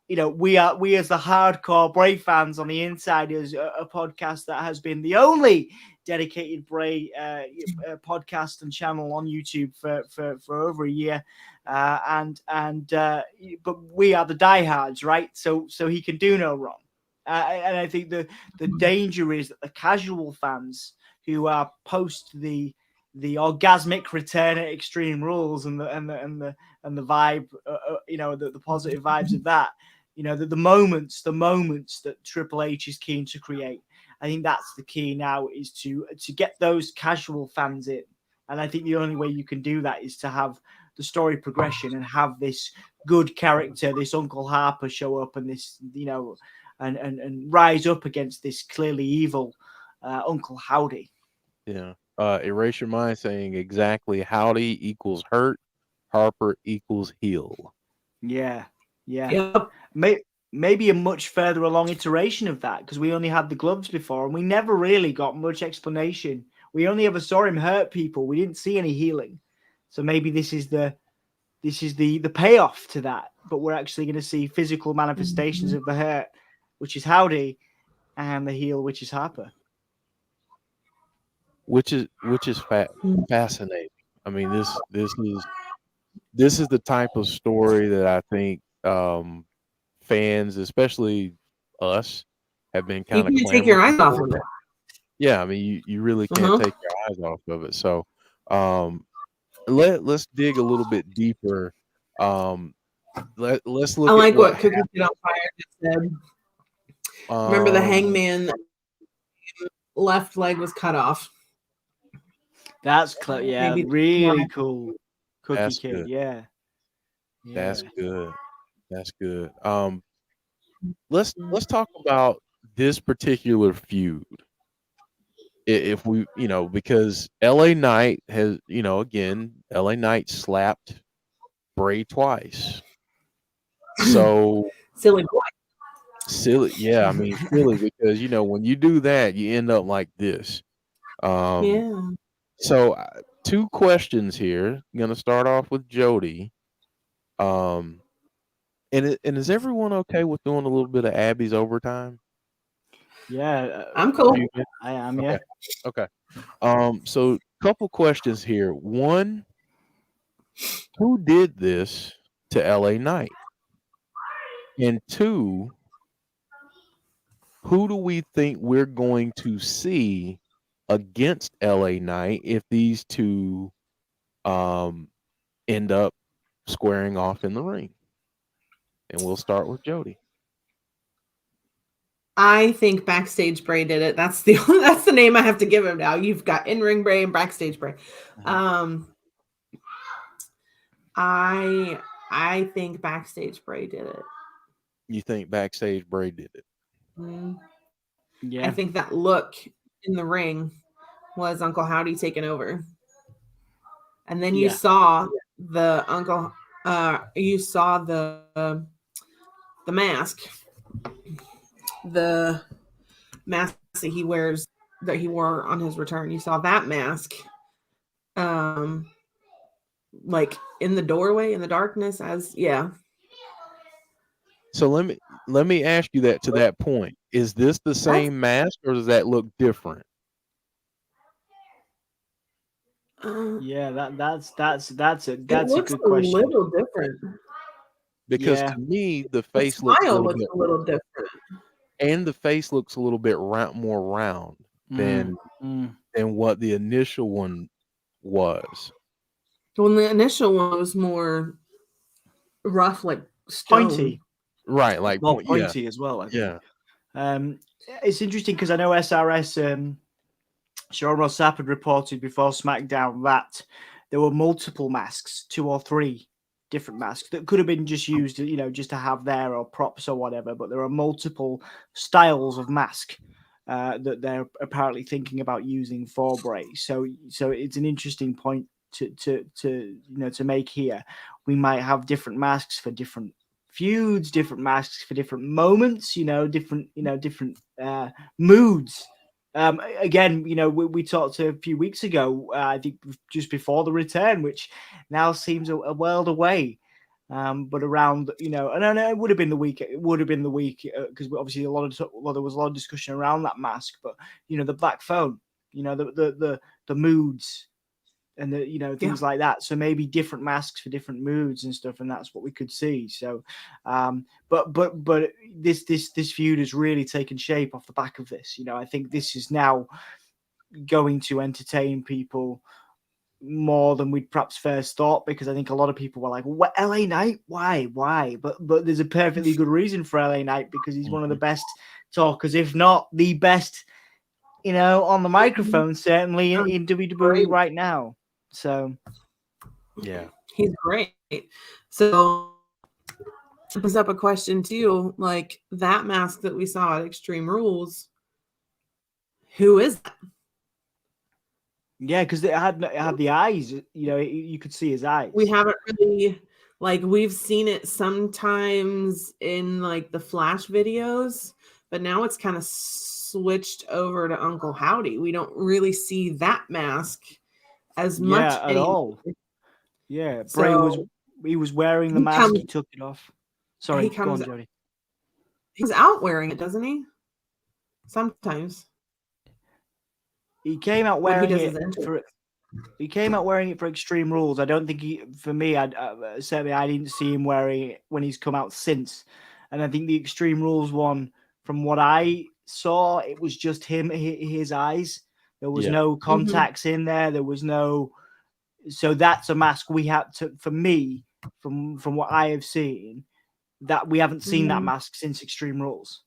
we as the hardcore Bray fans on the inside is a podcast that has been the only dedicated Bray podcast and channel on YouTube for over a year, but we are the diehards, right? So he can do no wrong. And I think the danger is that the casual fans who are post the orgasmic return at Extreme Rules and the vibe, the positive vibes of that, the moments that Triple H is keen to create. I think that's the key now, is to get those casual fans in. And I think the only way you can do that is to have the story progression and have this good character, this Uncle Harper, show up, and this, and rise up against this clearly evil Uncle Howdy.
Yeah. Erase Your Mind saying exactly Howdy equals hurt, Harper equals heel.
Yeah.
Yep.
Maybe a much further along iteration of that, because we only had the gloves before and we never really got much explanation. We only ever saw him hurt people. We didn't see any healing. So maybe this is the payoff to that, but we're actually going to see physical manifestations of the hurt, which is Howdy, and the heel, which is Harper.
Which is fascinating. I mean, this is the type of story that I think fans, especially us, have been kind of
you can't take your eyes off of it.
Yeah, I mean, you really can't take your eyes off of it. So let's dig a little bit deeper. Let's look.
I like what Cookie Get on Fire just said. Remember the Hangman left leg was cut off.
That's really cool. Cookie Kid, yeah.
That's good. That's good. Let's talk about this particular feud. If we, because LA Knight has, again, LA Knight slapped Bray twice. So
silly boy.
Silly, yeah. I mean, silly, because when you do that, you end up like this. So, two questions here. I'm gonna start off with Jodie. And is everyone okay with doing a little bit of Abby's overtime?
Yeah,
I'm cool.
I am. Yeah.
Okay. So couple questions here. One, who did this to LA Knight? And two, who do we think we're going to see against LA Knight if these two end up squaring off in the ring? And we'll start with Jodie.
I think Backstage Bray did it. That's the name I have to give him now. You've got in-ring Bray and Backstage Bray. I think Backstage Bray did it.
You think Backstage Bray did it?
Yeah.
I think that look in the ring was Uncle Howdy taking over. And then you saw the you saw the mask. The mask that he wears, that he wore on his return. You saw that mask like in the doorway in the darkness
So let me ask you that to that point. Is this the same mask or does that look different?
Yeah, that's a good question.
A little different.
Because to me, the face
the
looks
smile looks a little different.
And the face looks a little bit more round than what the initial one was.
Well, the initial one was more rough, like stone.
Pointy.
Right, like
pointy as well, I think. It's interesting because I know SRS Shawn Ross Sapp had reported before SmackDown that there were multiple masks, 2 or 3 different masks that could have been just used, just to have there or props or whatever. But there are multiple styles of mask that they're apparently thinking about using for Bray. So it's an interesting point to make here. We might have different masks for different feuds, different masks for different moments, different moods. Again, we talked a few weeks ago, I think just before the return, which now seems a world away. But around, and it would have been the week. It would have been the week because obviously there was a lot of discussion around that mask. But the black phone, the moods, and the things like that. So maybe different masks for different moods and stuff, and that's what we could see. So, but this feud has really taken shape off the back of this. I think this is now going to entertain people more than we'd perhaps first thought, because I think a lot of people were like, "What, LA Knight? Why?" But there's a perfectly good reason for LA Knight, because he's one of the best talkers, if not the best, on the microphone, certainly in WWE right now. So,
yeah,
he's great. So, it brings up a question too, like that mask that we saw at Extreme Rules. Who is that?
Yeah, because it had the eyes. You could see his eyes.
We haven't really, we've seen it sometimes in the Flash videos, but now it's kind of switched over to Uncle Howdy. We don't really see that mask as much
at all. Yeah, Bray was wearing the mask. He took it off. Sorry, go on, Jodie.
He's out wearing it, doesn't he? Sometimes.
He came out wearing it He came out wearing it for Extreme Rules. I don't think certainly I didn't see him wearing it when he's come out since. And I think the Extreme Rules one, from what I saw, it was just him, his eyes. There was no contacts in there. There was no. So that's a mask we had to. For me, from what I have seen, that we haven't seen that mask since Extreme Rules.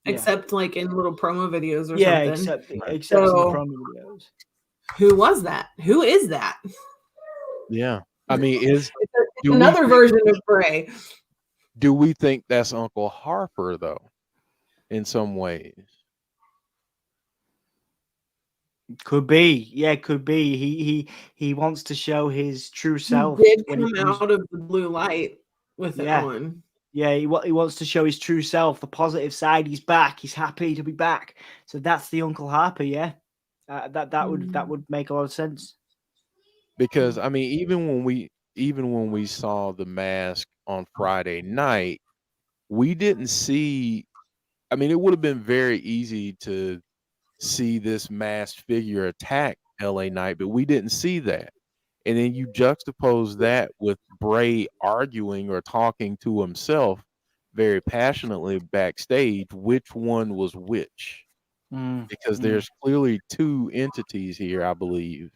Except in little promo videos or something.
Yeah, except in the promo videos.
Who was that? Who is that?
Yeah, I mean, it's
another version of Bray.
Do we think that's Uncle Harper though? In some ways.
Could be, could be. He wants to show his true self.
He did come out of the blue light with it on.
Yeah, he wants to show his true self, the positive side. He's back. He's happy to be back. So that's the Uncle Harper. Yeah, that would make a lot of sense.
Because I mean, even when we saw the mask on Friday night, we didn't see. I mean, it would have been very easy to see this masked figure attack LA Knight, but we didn't see that. And then you juxtapose that with Bray arguing or talking to himself, very passionately backstage which one was which, because there's clearly two entities here, I believe.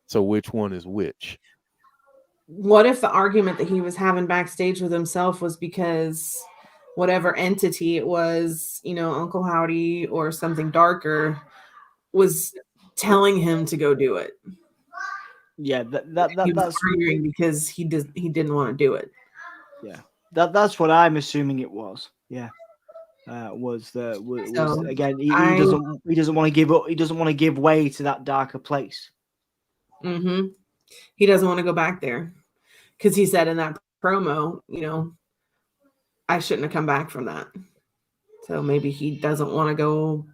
So which one is which?
What if the argument that he was having backstage with himself was because whatever entity it was, Uncle Howdy or something darker, was telling him to go do it?
Yeah,
He was
that's
arguing because he didn't want to do it.
Yeah, that's what I'm assuming it was. Yeah, was
So,
again he doesn't want to give up. He doesn't want to give way to that darker place.
He doesn't want to go back there because he said in that promo, I shouldn't have come back from that. So maybe he doesn't want to go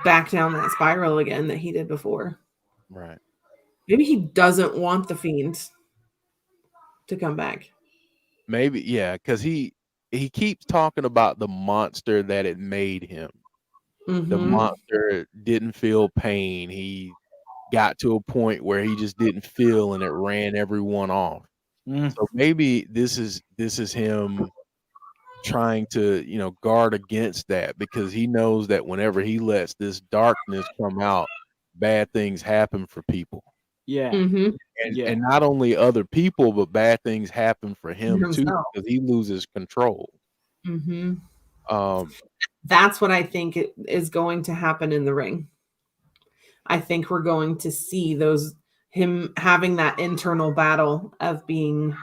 back down that spiral again that he did before.
Right.
Maybe he doesn't want the Fiend to come back.
Maybe, yeah, because he keeps talking about the monster that it made him. The monster didn't feel pain. He got to a point where he just didn't feel, and it ran everyone off. So maybe this is him trying to guard against that, because he knows that whenever he lets this darkness come out, bad things happen for people.
Yeah.
And not only other people, but bad things happen for him too,
Himself.
because he loses control.
That's what I think is going to happen in the ring. I think we're going to see him having that internal battle of being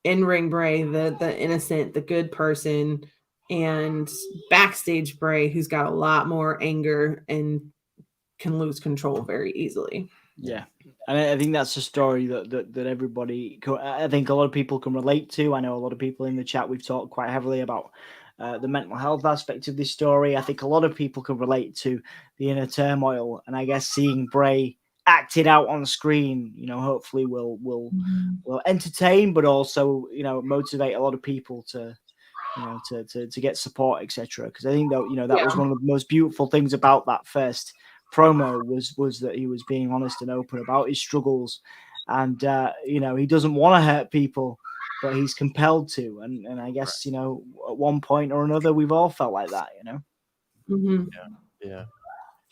in ring Bray, the innocent, the good person, and backstage Bray, who's got a lot more anger and can lose control very easily.
Yeah, and I think that's a story that everybody, I think a lot of people can relate to. I know a lot of people in the chat, we've talked quite heavily about the mental health aspect of this story. I think a lot of people can relate to the inner turmoil, and I guess seeing Bray acted out on screen, hopefully will entertain, but also motivate a lot of people to get support, etc. Because I think that was one of the most beautiful things about that first promo was that he was being honest and open about his struggles, and he doesn't want to hurt people, but he's compelled to, and I guess at one point or another we've all felt like that.
Yeah.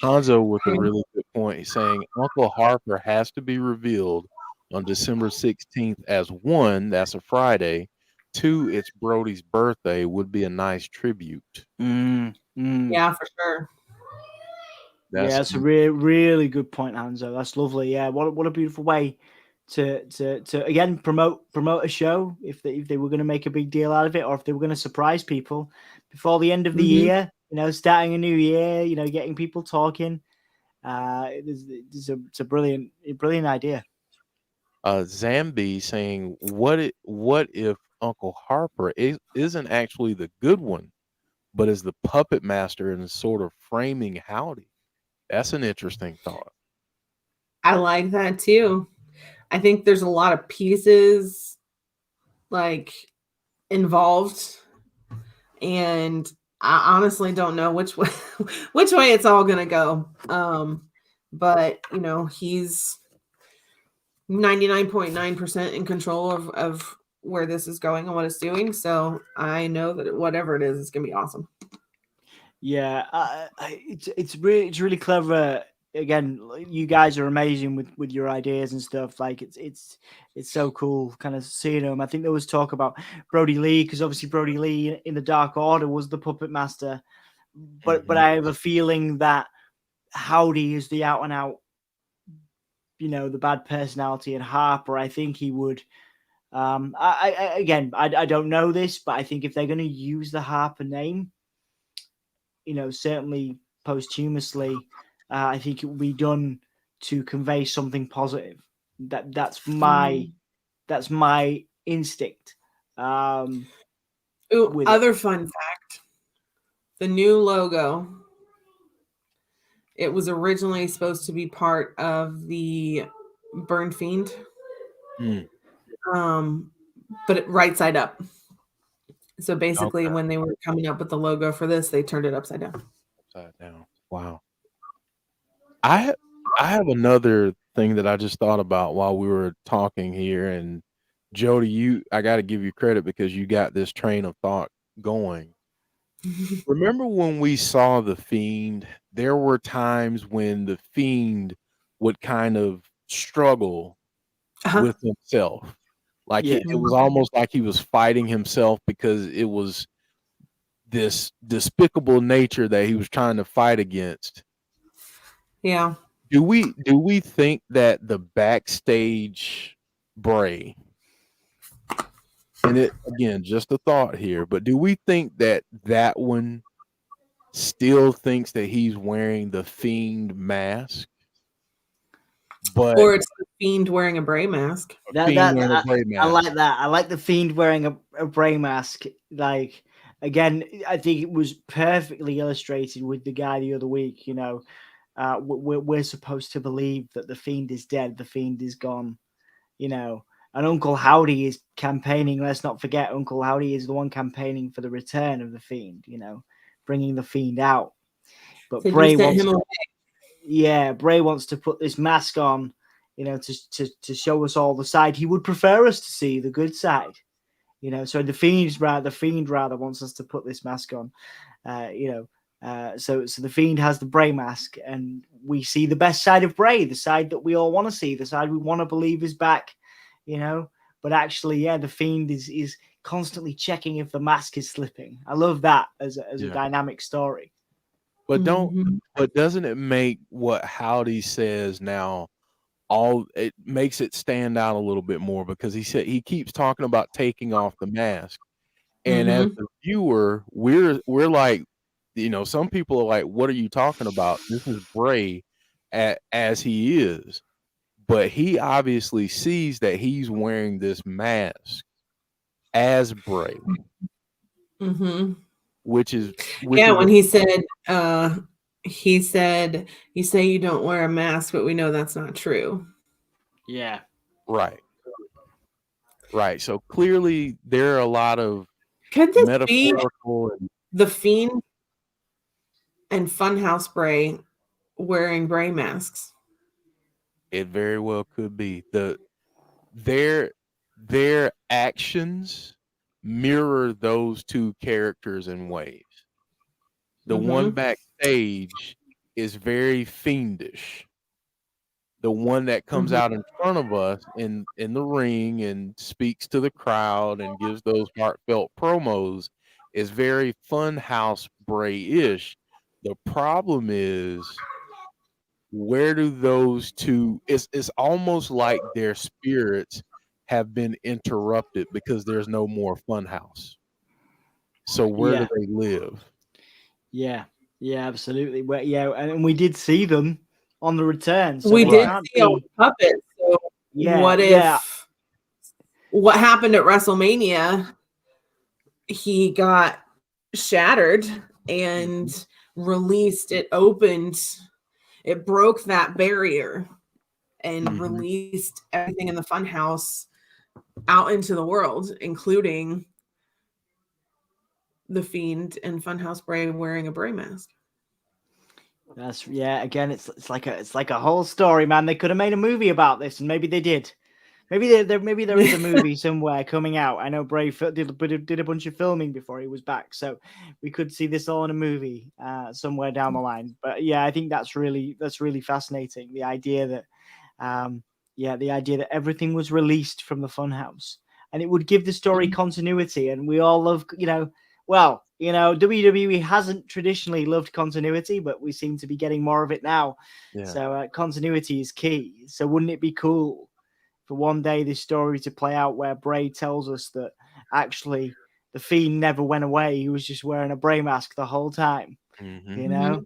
Hanzo with a really good point. He's saying Uncle Harper has to be revealed on December 16th as 1, that's a Friday. 2, it's Brody's birthday, would be a nice tribute.
Yeah, for sure.
That's a really good point, Hanzo. That's lovely. Yeah, what a beautiful way to again promote a show if they were going to make a big deal out of it, or if they were going to surprise people before the end of the year. Starting a new year. Getting people talking. It's a brilliant idea.
Zambi saying, what if Uncle Harper isn't actually the good one, but is the puppet master and sort of framing Howdy? That's an interesting thought.
I like that too. I think there's a lot of pieces involved, and I honestly don't know which way it's all gonna go. But he's 99.9% in control of where this is going and what it's doing. So I know that whatever it is, it's gonna be awesome.
Yeah, it's really clever. Again, you guys are amazing with your ideas and stuff. Like it's so cool, kind of seeing them. I think there was talk about Brody Lee, because obviously Brody Lee in the Dark Order was the puppet master, but I have a feeling that Howdy is the out and out, the bad personality, and Harper, I think he would. I don't know this, but I think if they're going to use the Harper name, certainly posthumously, I think it will be done to convey something positive. That's my instinct.
Other fun fact: the new logo. It was originally supposed to be part of the Burn Fiend, but right side up. So basically, when they were coming up with the logo for this, they turned it upside down.
Upside down. Wow. I have another thing that I just thought about while we were talking here, and Jody, I got to give you credit because you got this train of thought going. Remember when we saw the Fiend? There were times when the Fiend would kind of struggle
Uh-huh.
with himself. Like
Yeah.
it was almost like he was fighting himself because it was this despicable nature that he was trying to fight against.
Yeah.
Do we think that the backstage Bray, and it again, just a thought here, but do we think that that one still thinks that he's wearing the Fiend mask, but
Or it's the Fiend wearing a Bray mask.
Fiend wearing a Bray
I
mask?
like that. I like the Fiend wearing a Bray mask. Like, again, I think it was perfectly illustrated with the guy the other week. You know, we're supposed to believe that the Fiend is dead, the Fiend is gone. You know, and Uncle Howdy is campaigning. Let's not forget, Uncle Howdy is the one campaigning for the return of the Fiend. You know, bringing the Fiend out. But
Said you sent him away.
Bray wants to put this mask on, you know, to show us all the side he would prefer us to see, the good side. You know, so the Fiend rather wants us to put this mask on. So the Fiend has the Bray mask, and we see the best side of Bray, the side that we all want to see, the side we want to believe is back. You know, but actually, the Fiend is constantly checking if the mask is slipping. I love that as a dynamic story.
But doesn't it make what Howdy says now it makes it stand out a little bit more, because he keeps talking about taking off the mask. And as the viewer, we're like, some people are like, what are you talking about? This is Bray as he is. But he obviously sees that he's wearing this mask as Bray. Which is
when he said, you say you don't wear a mask, but we know that's not true.
Yeah.
Right. So clearly there are a lot of
Could this
metaphorical
be the Fiend and Funhouse Bray wearing Bray masks?
It very well could be. Their actions mirror those two characters in ways. The one backstage is very fiendish. The one that comes out in front of us in the ring and speaks to the crowd and gives those heartfelt promos is very Funhouse Bray-ish. The problem is, where do those two? It's almost like their spirits have been interrupted because there's no more Funhouse. So where do they live?
Yeah, absolutely. Well, and we did see them on the return. So
we did see all the puppets. So what happened at WrestleMania? He got shattered and released. It broke that barrier and released everything in the Funhouse out into the world, including the Fiend and Funhouse Bray wearing a Bray mask.
That's again, it's like a whole story, man. They could have made a movie about this, and maybe they did. Maybe there is a movie somewhere coming out. I know Bray did a bunch of filming before he was back, so we could see this all in a movie somewhere down the line. But I think that's really fascinating. The idea that everything was released from the Funhouse, and it would give the story continuity. And we all love, WWE hasn't traditionally loved continuity, but we seem to be getting more of it now. Yeah. So continuity is key. So wouldn't it be cool for one day this story to play out where Bray tells us that actually the Fiend never went away. He was just wearing a Bray mask the whole time, you know?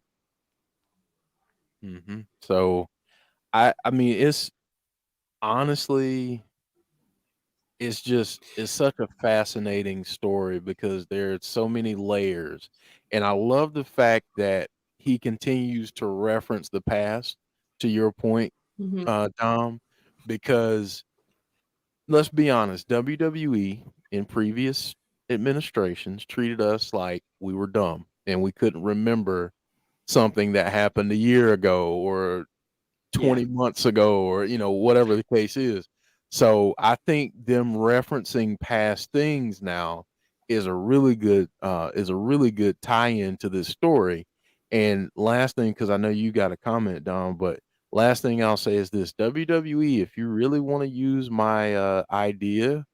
So, I mean, it's honestly, it's such a fascinating story because there's so many layers. And I love the fact that he continues to reference the past, to your point, Dom, because let's be honest, WWE in previous administrations treated us like we were dumb and we couldn't remember something that happened a year ago or 20 months ago, or whatever the case is. So I think them referencing past things now is a really good tie-in to this story. And last thing, because I know you got a comment, Dom, but last thing I'll say is this: WWE, if you really want to use my idea,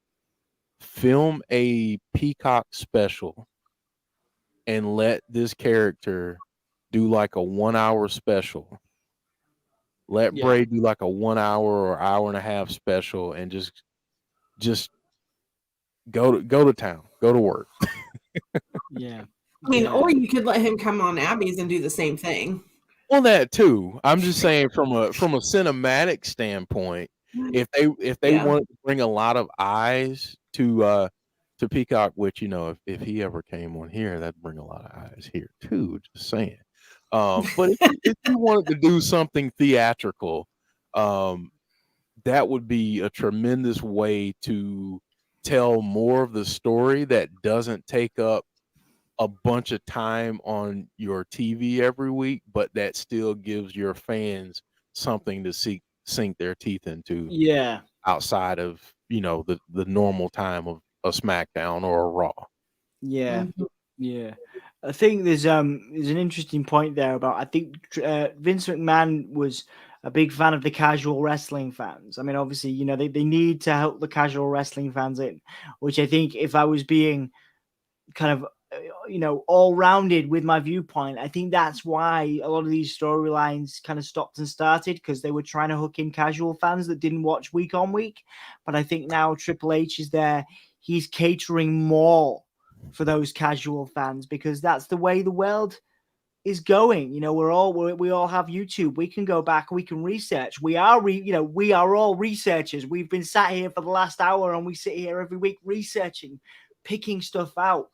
film a Peacock special and let this character do like a 1 hour special. Let
Yeah.
Bray do like a 1 hour or hour and a half special, and just go to town, go to work.
Yeah.
I mean,
Yeah.
or you could let him come on Abby's and do the same thing.
Well, that too. I'm just saying from a cinematic standpoint, if they
Yeah.
want to bring a lot of eyes to Peacock, which if he ever came on here, that'd bring a lot of eyes here too. Just saying. But if you wanted to do something theatrical, that would be a tremendous way to tell more of the story that doesn't take up a bunch of time on your TV every week, but that still gives your fans something to sink their teeth into
Yeah.
outside of the normal time of a SmackDown or a Raw.
Yeah.
Mhm.
Yeah. I think there's an interesting point there about I think Vince McMahon was a big fan of the casual wrestling fans. I mean, obviously, they need to help the casual wrestling fans in, which I think if I was being kind of all rounded with my viewpoint, I think that's why a lot of these storylines kind of stopped and started, because they were trying to hook in casual fans that didn't watch week on week. But I think now Triple H is there, he's catering more for those casual fans, because that's the way the world is going. We all have YouTube. We can go back, we can research. We are all researchers. We've been sat here for the last hour, and we sit here every week researching, picking stuff out.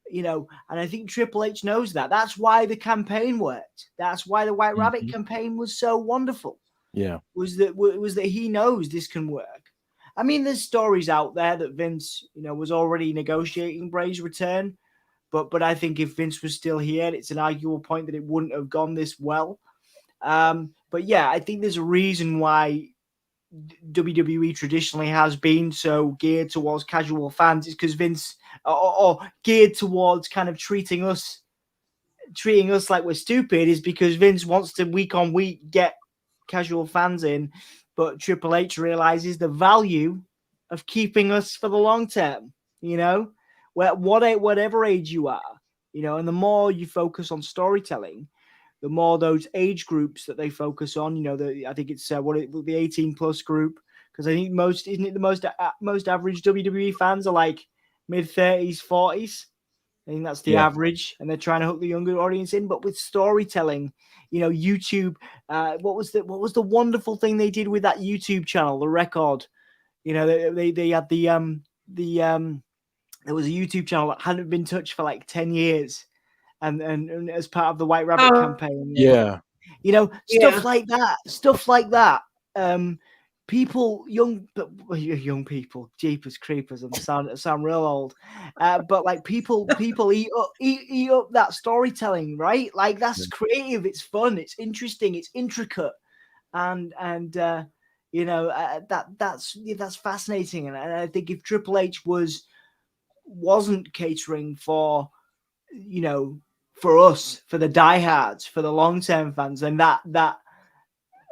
And I think Triple H knows that. That's why the campaign worked. That's why the White Rabbit campaign was so wonderful.
Yeah.
Was that he knows this can work. I mean, there's stories out there that Vince, was already negotiating Bray's return. But I think if Vince was still here, it's an arguable point that it wouldn't have gone this well. But yeah, I think there's a reason why WWE traditionally has been so geared towards casual fans. Is because Vince, or geared towards kind of treating us like we're stupid, is because Vince wants to week on week get casual fans in, but Triple H realizes the value of keeping us for the long term. Whatever age you are, and the more you focus on storytelling, the more those age groups that they focus on. I think it's the 18 plus group, because I think most average WWE fans are like mid 30s, 40s. I think that's the average, and they're trying to hook the younger audience in. But with storytelling, YouTube. What was the wonderful thing they did with that YouTube channel, The Record? They had there was a YouTube channel that hadn't been touched for like 10 years, and as part of the White Rabbit campaign.
Yeah.
Stuff like that. Young people, jeepers creepers, and sound real old, but like people eat up that storytelling, right? Like that's creative, it's fun, it's interesting, it's intricate, and that's fascinating. And I think if Triple H wasn't catering for for us, for the diehards, for the long-term fans, then that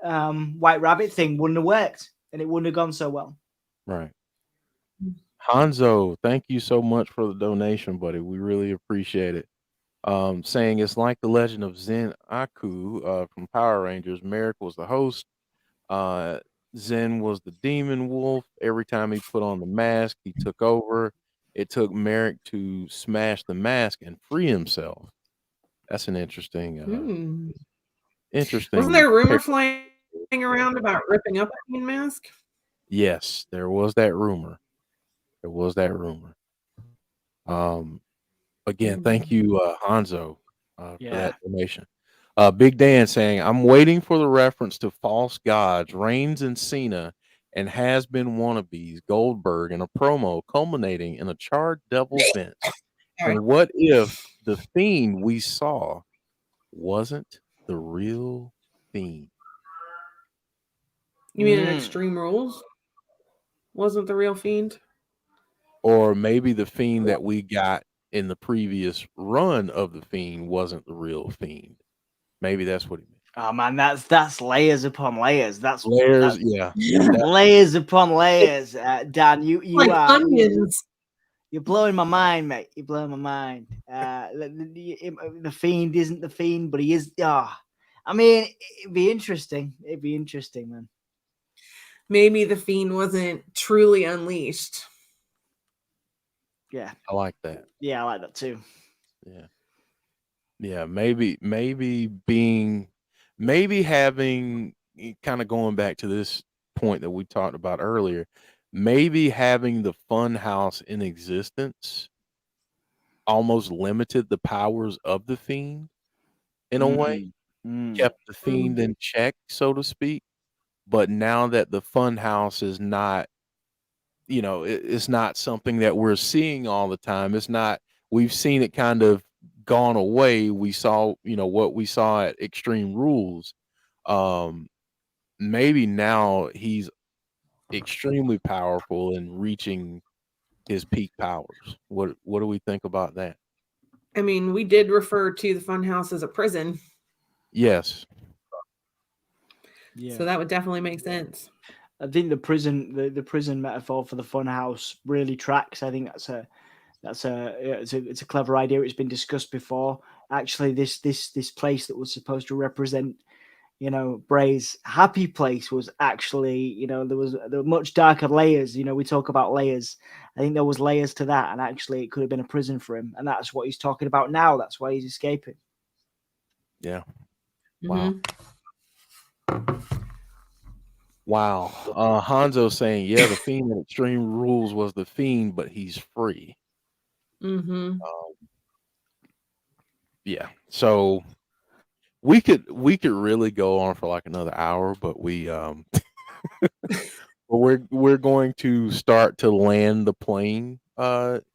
White Rabbit thing wouldn't have worked, and it wouldn't have gone so well.
Right. Hanzo, thank you so much for the donation, buddy. We really appreciate it. Saying it's like the legend of Zen Aku from Power Rangers. Merrick was the host. Zen was the demon wolf. Every time he put on the mask, he took over. It took Merrick to smash the mask and free himself. That's an interesting. Interesting.
Wasn't there a rumor flying around about ripping up a Queen mask?
Yes, there was that rumor. Again, thank you, Hanzo, for that donation. Big Dan saying, I'm waiting for the reference to false gods, Reigns and Cena, and has been wannabes, Goldberg, in a promo culminating in a charred devil Vince. And what if the Fiend we saw wasn't the real Fiend?
You mean in Extreme Rules? wasn't the real Fiend.
Or maybe the Fiend that we got in the previous run of the Fiend wasn't the real Fiend. Maybe that's what he meant.
Oh man, that's layers upon layers. That's
Layers, yeah.
layers upon layers. Dan, you
Like
are
onions.
you're blowing my mind, mate. You're blowing my mind. The Fiend isn't the Fiend, but he is. I mean, it'd be interesting. It'd be interesting, man.
Maybe the Fiend wasn't truly unleashed.
Yeah,
I like that.
yeah, I like that too.
Yeah. Maybe having, kind of going back to this point that we talked about earlier, maybe having the fun house in existence almost limited the powers of the Fiend in a way, kept the Fiend in check, so to speak. But now that the fun house is not, it's not something that we're seeing all the time. It's not, we've seen it kind of gone away. We saw, what we saw at Extreme Rules. Maybe now he's extremely powerful and reaching his peak powers. What do we think about that?
I mean, we did refer to the Funhouse as a prison.
Yes.
Yeah. So that would definitely make sense.
I think the prison metaphor for the Funhouse really tracks. I think it's a clever idea. It's been discussed before. Actually, this place that was supposed to represent, Bray's happy place was actually, there were much darker layers. We talk about layers. I think there was layers to that, and actually it could have been a prison for him, and that's what he's talking about now. That's why he's escaping.
Yeah.
Mm-hmm.
Wow. Hanzo saying, yeah, the Fiend in Extreme Rules was the Fiend, but he's free.
Mm-hmm.
Yeah. So we could really go on for like another hour, but we're going to start to land the plane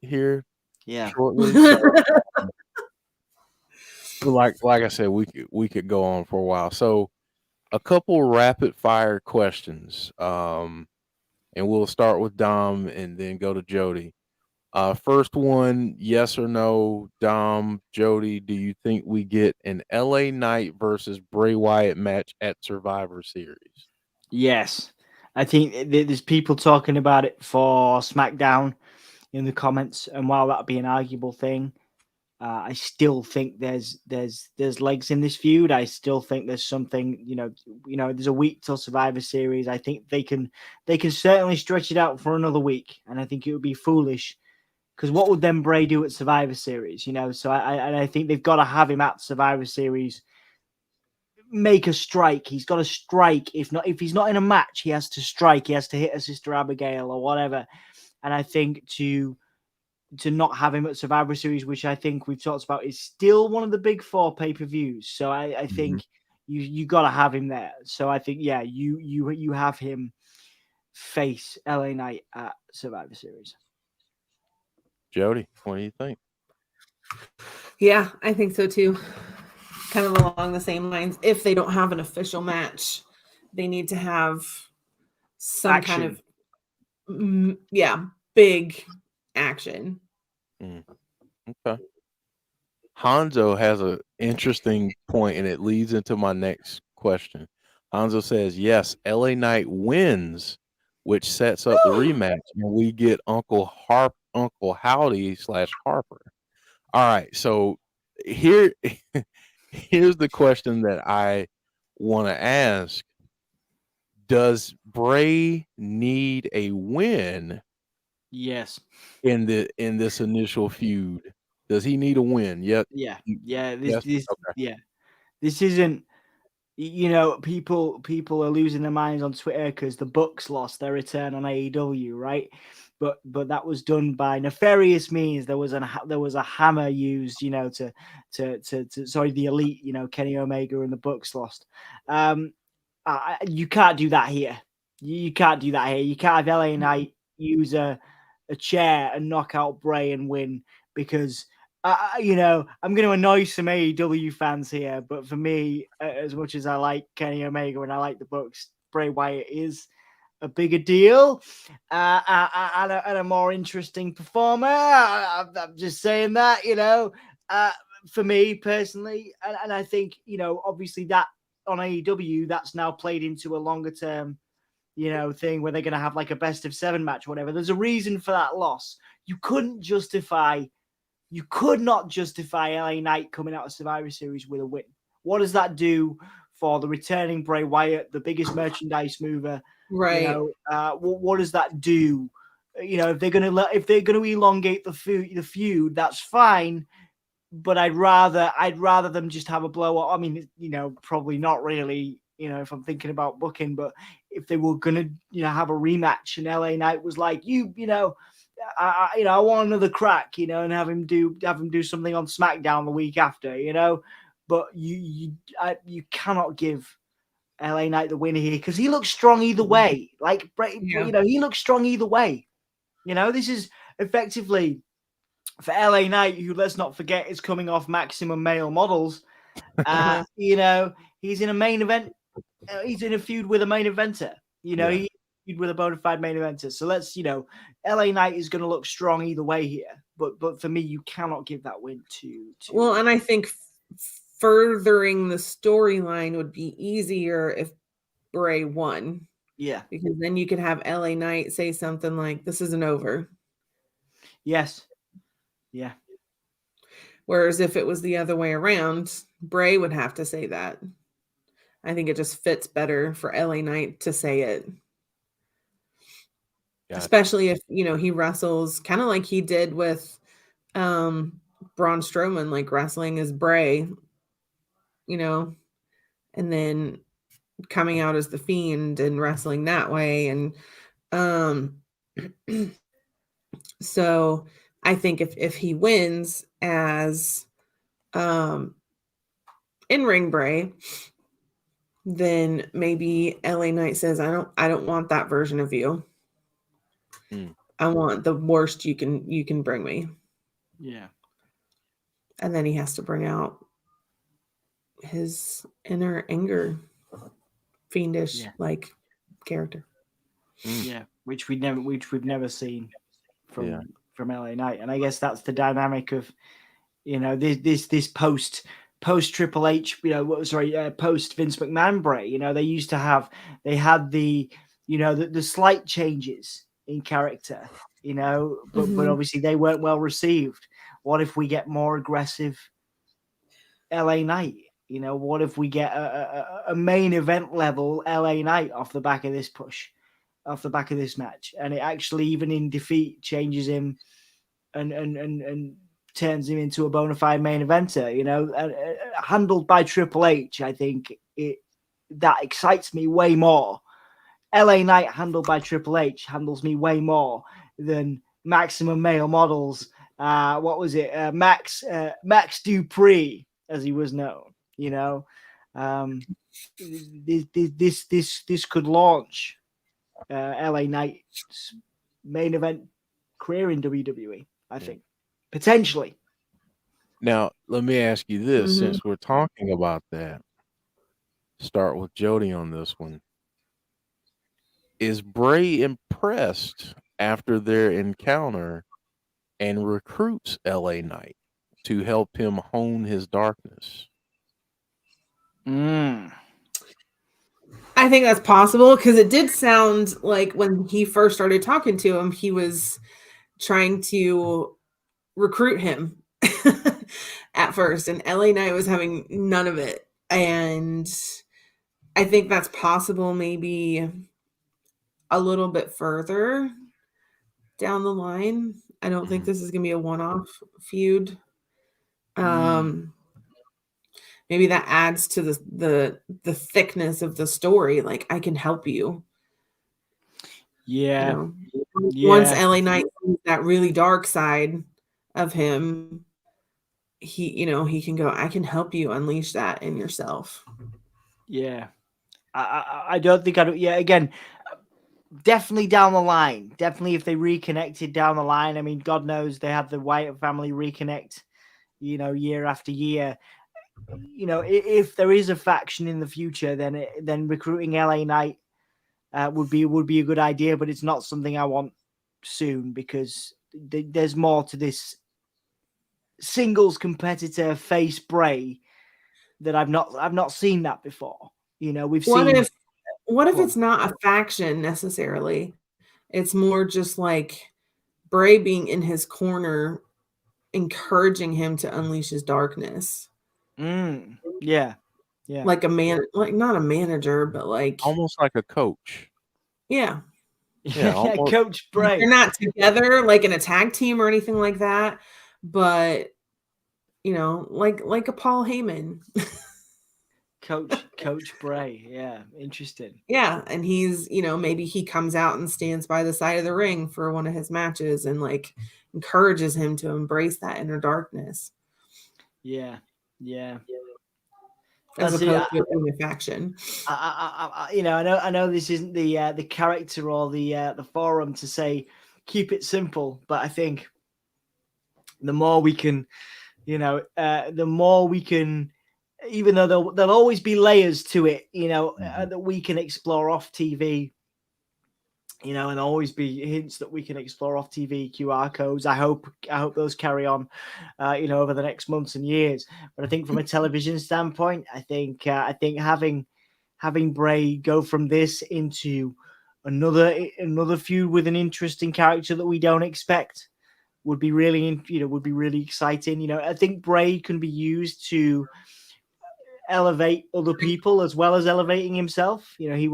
here shortly. So, like I said, we could go on for a while. So a couple rapid fire questions. And we'll start with Dom and then go to Jodie. First one, yes or no, Dom, Jodie, do you think we get an LA Knight versus Bray Wyatt match at Survivor Series?
Yes. I think there's people talking about it for SmackDown in the comments, and while that'd be an arguable thing, I still think there's legs in this feud. I still think there's something, there's a week till Survivor Series. I think they can certainly stretch it out for another week, and I think it would be foolish, because what would then Bray do at Survivor Series? So I think they've got to have him at Survivor Series. Make a strike. He's got to strike. If he's not in a match, he has to strike. He has to hit a Sister Abigail or whatever. And I think to not have him at Survivor Series, which I think we've talked about, is still one of the big 4 pay-per-views. So I think you got to have him there. So I think, yeah, you have him face LA Knight at Survivor Series.
Jodie, what do you think?
Yeah, I think so too. Kind of along the same lines. If they don't have an official match, they need to have some
action.
Kind of, big action.
Okay. Hanzo has an interesting point, and it leads into my next question. Hanzo says, yes, LA Knight wins, which sets up the rematch, and we get Uncle Howdy / Harper. All right, so here's the question that I want to ask. Does Bray need a win?
Yes.
In this initial feud, does he need a win?
Yeah. This isn't. People are losing their minds on Twitter because the Bucks lost their return on AEW, right? But that was done by nefarious means. There was a hammer used, to the Elite, Kenny Omega and the Bucks lost. You can't do that here. You can't do that here. You can't have LA Knight use a chair and knock out Bray and win, because I'm going to annoy some AEW fans here, but for me, as much as I like Kenny Omega and I like the Bucks, Bray Wyatt is a bigger deal and a more interesting performer. I'm just saying that, for me personally. And I think, obviously that on AEW, that's now played into a longer term, thing where they're going to have like a best of 7 match, or whatever. There's a reason for that loss. You could not justify LA Knight coming out of Survivor Series with a win. What does that do for the returning Bray Wyatt, the biggest merchandise mover?
Right.
What does that do? If they're gonna elongate the feud, that's fine. But I'd rather them just have a blow up. I mean, probably not really. If I'm thinking about booking, but if they were gonna, have a rematch, and LA Knight was like, I want another crack, and have him do something on SmackDown the week after, But you cannot give LA Knight the win here because he looks strong either way. Like, he looks strong either way. This is effectively for LA Knight, who, let's not forget, is coming off Maximum Male Models. He's in a main event. He's in a feud with a main eventer. He's with a bona fide main eventer. So let's, LA Knight is going to look strong either way here. But for me, you cannot give that win to.
Well, and I think furthering the storyline would be easier if Bray won.
Yeah.
Because then you could have LA Knight say something like, "This isn't over."
Yes. Yeah.
Whereas if it was the other way around, Bray would have to say that. I think it just fits better for LA Knight to say it. Gotcha. Especially if, he wrestles kind of like he did with Braun Strowman, like wrestling as Bray, and then coming out as the Fiend and wrestling that way. And so I think if he wins as in-ring Bray, then maybe LA Knight says, I don't want that version of you. I want the worst you can bring me.
Yeah. And
then he has to bring out his inner anger, fiendish like character.
Yeah, which we've never seen from LA Knight. And I guess that's the dynamic of this post Triple H, post Vince McMahon Bray. They had the the slight changes in character, but obviously they weren't well received. What if we get more aggressive LA Knight? What if we get a main event level LA Knight off the back of this push, off the back of this match, and it actually, even in defeat, changes him and turns him into a bona fide main eventer, handled by Triple H. I think that excites me way more. LA Knight handled by Triple H handles me way more than Maximum Male Models. What was it? Max Dupree, as he was known. This could launch LA Knight's main event career in WWE. I think potentially.
Now, let me ask you this: since we're talking about that, start with Jodie on this one. Is Bray impressed after their encounter and recruits LA Knight to help him hone his darkness?
I think that's possible, because it did sound like when he first started talking to him, he was trying to recruit him at first, and LA Knight was having none of it. And I think that's possible, maybe a little bit further down the line. I don't think this is going to be a one-off feud. Maybe that adds to the thickness of the story. Like, I can help you.
Yeah.
Once LA Knight sees that really dark side of him, he can go, I can help you unleash that in yourself.
Yeah. I don't think again, definitely down the line. Definitely if they reconnected down the line. I mean, God knows they had the Wyatt family reconnect, year after year. If there is a faction in the future, then recruiting LA Knight would be a good idea, but it's not something I want soon because there's more to this singles competitor face Bray that I've not seen that before. You know, we've
What
seen.
if it's not a faction necessarily? It's more just like Bray being in his corner, encouraging him to unleash his darkness.
Yeah.
Like like not a manager, but like
almost like a coach.
yeah.
Yeah, almost.
Coach Bray.
They're not together like in a tag team or anything like that, but you know, like a Paul Heyman.
Coach Bray. Yeah, interesting.
Yeah, and he's, you know, maybe he comes out and stands by the side of the ring for one of his matches and like encourages him to embrace that inner darkness.
Yeah.
As opposed to being a faction.
You know, I know this isn't the character or the forum to say keep it simple, but I think the more we can, you know, the more we can, even though there'll always be layers to it, you know, that we can explore off TV. You know, and always be hints that we can explore off TV, QR codes. I hope those carry on, you know, over the next months and years. But I think from a television standpoint, I think having Bray go from this into another feud with an interesting character that we don't expect would be really exciting. You know, I think Bray can be used to elevate other people as well as elevating himself. You know, he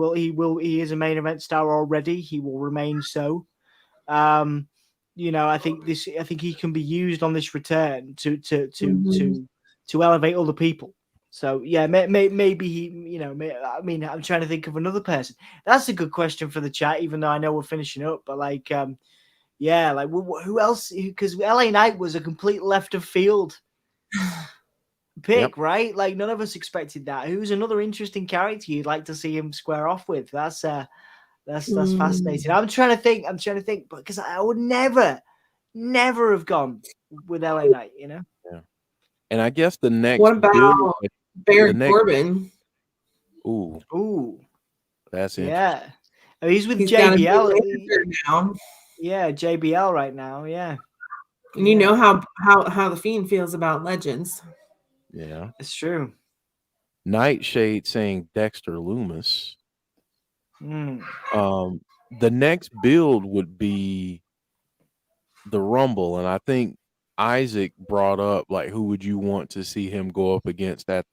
is a main event star already. He will remain so. You know, I think he can be used on this return to elevate other people. So yeah, maybe he, you know, I mean, I'm trying to think of another person. That's a good question for the chat, even though I know we're finishing up. But like, yeah, like who else? Because LA Knight was a complete left of field pick, right? Like none of us expected that. Who's another interesting character you'd like to see him square off with? That's fascinating. I'm trying to think, because I would never have gone with LA Knight, you know.
Yeah. And I guess the next.
What about Baron Corbin?
Ooh, that's interesting.
Yeah, oh, he's with JBL
now.
Yeah, JBL right now. Yeah,
and you know how the Fiend feels about legends.
Yeah,
it's true.
Nightshade saying Dexter Loomis. The next build would be the Rumble, and I think Isaac brought up like who would you want to see him go up against that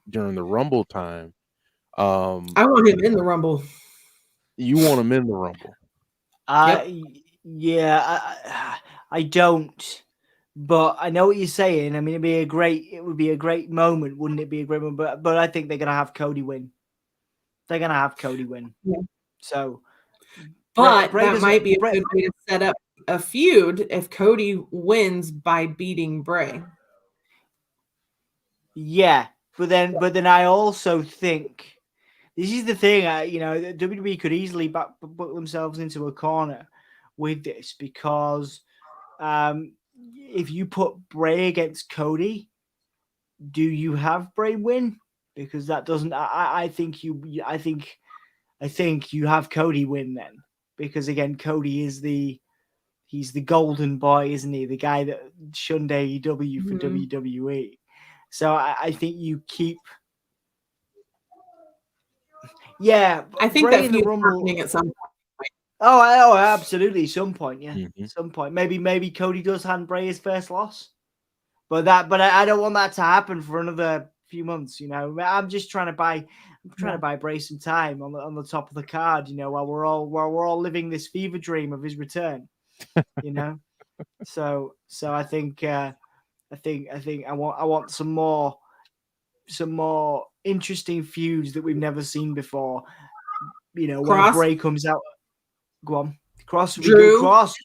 during the Rumble time.
I want him in the Rumble.
You want him in the Rumble?
Yeah, I don't. But I know what you're saying. I mean, it would be a great moment, wouldn't it be a great moment? But I think they're gonna have Cody win. Yeah. So,
but that might be a good way to set up a feud if Cody wins by beating Bray.
Yeah, but then I also think this is the thing. You know, WWE could easily put themselves into a corner with this because. If you put Bray against Cody, do you have Bray win? Because that doesn't. I think you have Cody win then. Because again, Cody is he's the golden boy, isn't he? The guy that shunned AEW for WWE. So I think you keep. Yeah,
I think
Bray
that
in the Rumble
happening at some point.
Oh, absolutely. Some point, yeah.
Mm-hmm.
Some point. Maybe Cody does hand Bray his first loss. But I don't want that to happen for another few months, you know. I'm just trying to buy Bray some time on the top of the card, you know, while we're all living this fever dream of his return. You know? So I think I want some more interesting feuds that we've never seen before. You know, when Bray comes out. Go on.
Drew.
Cross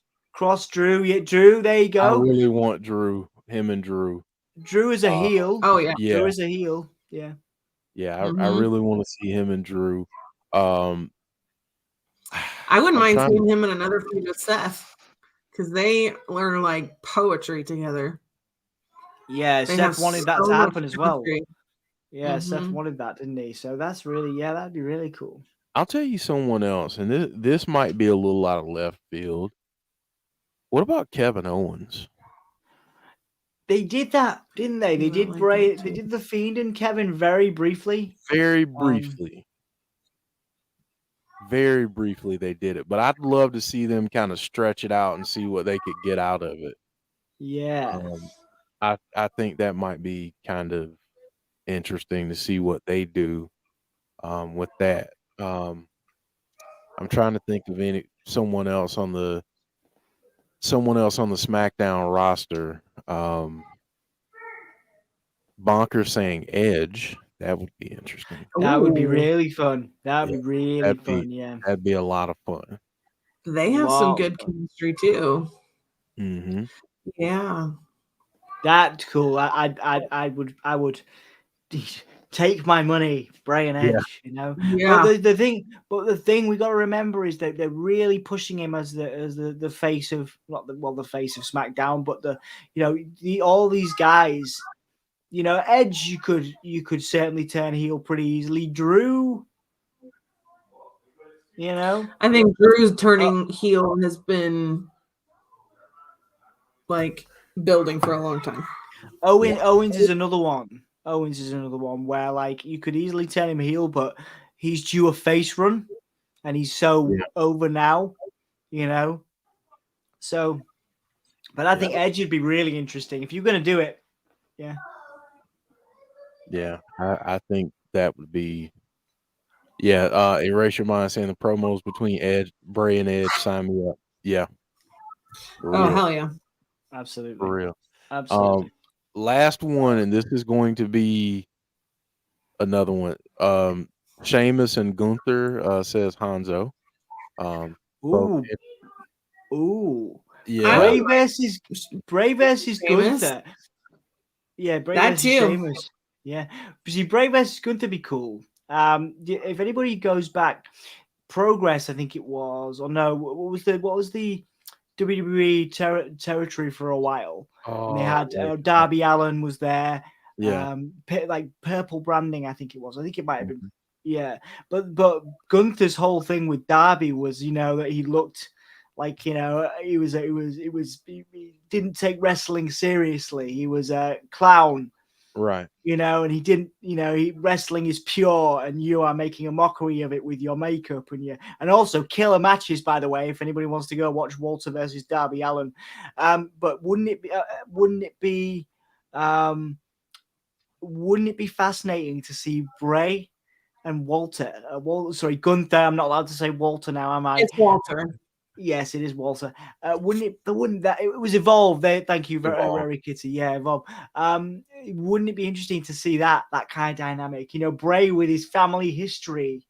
Drew. Yeah, Drew, there you go.
I really want Drew. Him and Drew.
Drew is a heel.
Oh, yeah.
Drew is a heel. Yeah.
Yeah, I really want to see him and Drew.
I wouldn't mind seeing him in another feud with Seth. Because they learn like poetry together.
Yeah, Seth wanted that to happen as well. Yeah, Seth wanted that, didn't he? So that's really, that'd be really cool.
I'll tell you someone else, and this might be a little out of left field. What about Kevin Owens?
They did that, didn't they? They
I
did
like
Bray.
that
They
too.
did the Fiend and Kevin very briefly.
Very briefly. Very briefly they did it. But I'd love to see them kind of stretch it out and see what they could get out of it.
Yeah.
I think that might be kind of interesting to see what they do with that. I'm trying to think of someone else on the SmackDown roster. Bonker saying Edge. That would be interesting.
That would be
Ooh,
really fun. That would
Yeah,
be really
that'd
fun.
be
Yeah.
that'd be a lot of fun.
they have some
Lot of
good
fun.
chemistry too.
Mm-hmm.
Yeah.
That's cool. I would take my money, Bray and
Yeah.
Edge. You know,
Yeah.
but the thing we got to remember is that they're really pushing him as the face of the face of SmackDown, but all these guys. You know, Edge, you could certainly turn heel pretty easily. Drew, you know,
I think Drew's turning heel has been like building for a long time.
Owens is another one. Owens is another one where like you could easily turn him heel, but he's due a face run, and he's so over now, you know. So, but I think Edge would be really interesting if you're going to do it. Yeah.
Yeah, I think that would be. Yeah, Erase Your Mind saying the promos between Bray and Edge, sign me up. Yeah. For
Oh
real.
hell yeah.
Absolutely.
For real.
Absolutely.
Last one, and this is going to be another one. Sheamus and Gunther says Hanzo.
Ooh. Ooh.
Yeah.
Bray versus
Sheamus?
Gunther. Yeah, Bray
That
versus
too.
Sheamus. Yeah. See, Bray versus Gunther be cool. If anybody goes back, Progress, I think it was, or no, what was the WWE territory for a while? And they had Darby Allin was there.
Yeah.
Like purple branding, I think it was. I think it might have been. Yeah, but Gunther's whole thing with Darby was, that he looked like, he didn't take wrestling seriously. He was a clown,
Right.
and he didn't, wrestling is pure, and you are making a mockery of it with your makeup and also killer matches, by the way, if anybody wants to go watch Walter versus Darby Allin. But wouldn't it be fascinating to see Bray and Gunther? I'm not allowed to say Walter now, am I?
It's Walter.
Yes, it is Walter. It was Evolve. Thank you, very Kitty. Yeah, Evolve. Wouldn't it be interesting to see that kind of dynamic? Bray with his family history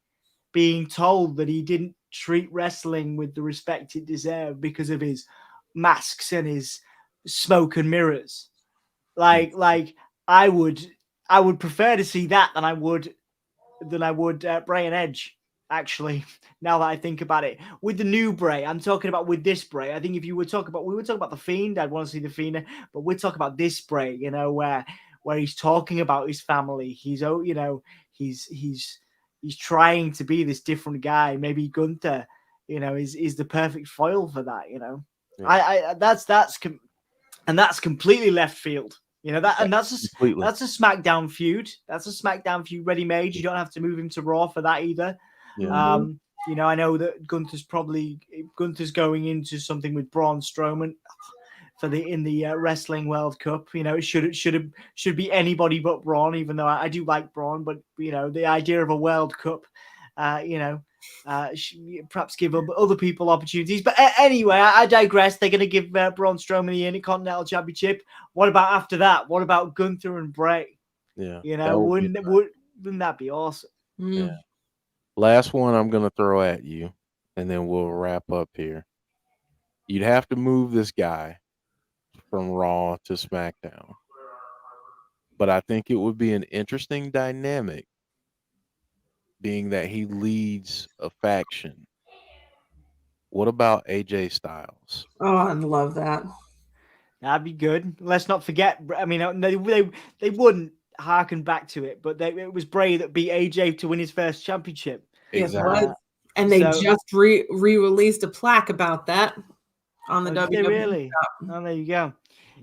being told that he didn't treat wrestling with the respect it deserved because of his masks and his smoke and mirrors. Like I would prefer to see that than I would Bray and Edge. Actually, now that I think about it, with the new Bray, I'm talking about with this Bray. I think if we were talking about the Fiend, I'd want to see the Fiend, but we're talking about this Bray, where he's talking about his family. He's trying to be this different guy. Maybe Gunther, is the perfect foil for that. Yeah. That's completely left field. That's a SmackDown feud. That's a SmackDown feud ready-made. You don't have to move him to Raw for that either.
Yeah.
I know that Gunther's going into something with Braun Strowman in the Wrestling World Cup. It should be anybody but Braun, even though I do like Braun. But the idea of a World Cup, perhaps give other people opportunities. But anyway, I digress. They're going to give Braun Strowman the Intercontinental Championship. What about after that? What about Gunther and Bray?
Yeah.
Wouldn't that be awesome?
Yeah. Last one I'm going to throw at you, and then we'll wrap up here. You'd have to move this guy from Raw to SmackDown. But I think it would be an interesting dynamic, being that he leads a faction. What about AJ Styles?
Oh, I love that.
That'd be good. Let's not forget. I mean, they wouldn't harken back to it, but it was Bray that beat AJ to win his first championship.
Yes, it
Exactly.
was. And they
So-
just re-released a plaque about that on the
did they
WWE
really?
shop.
Oh, there you go.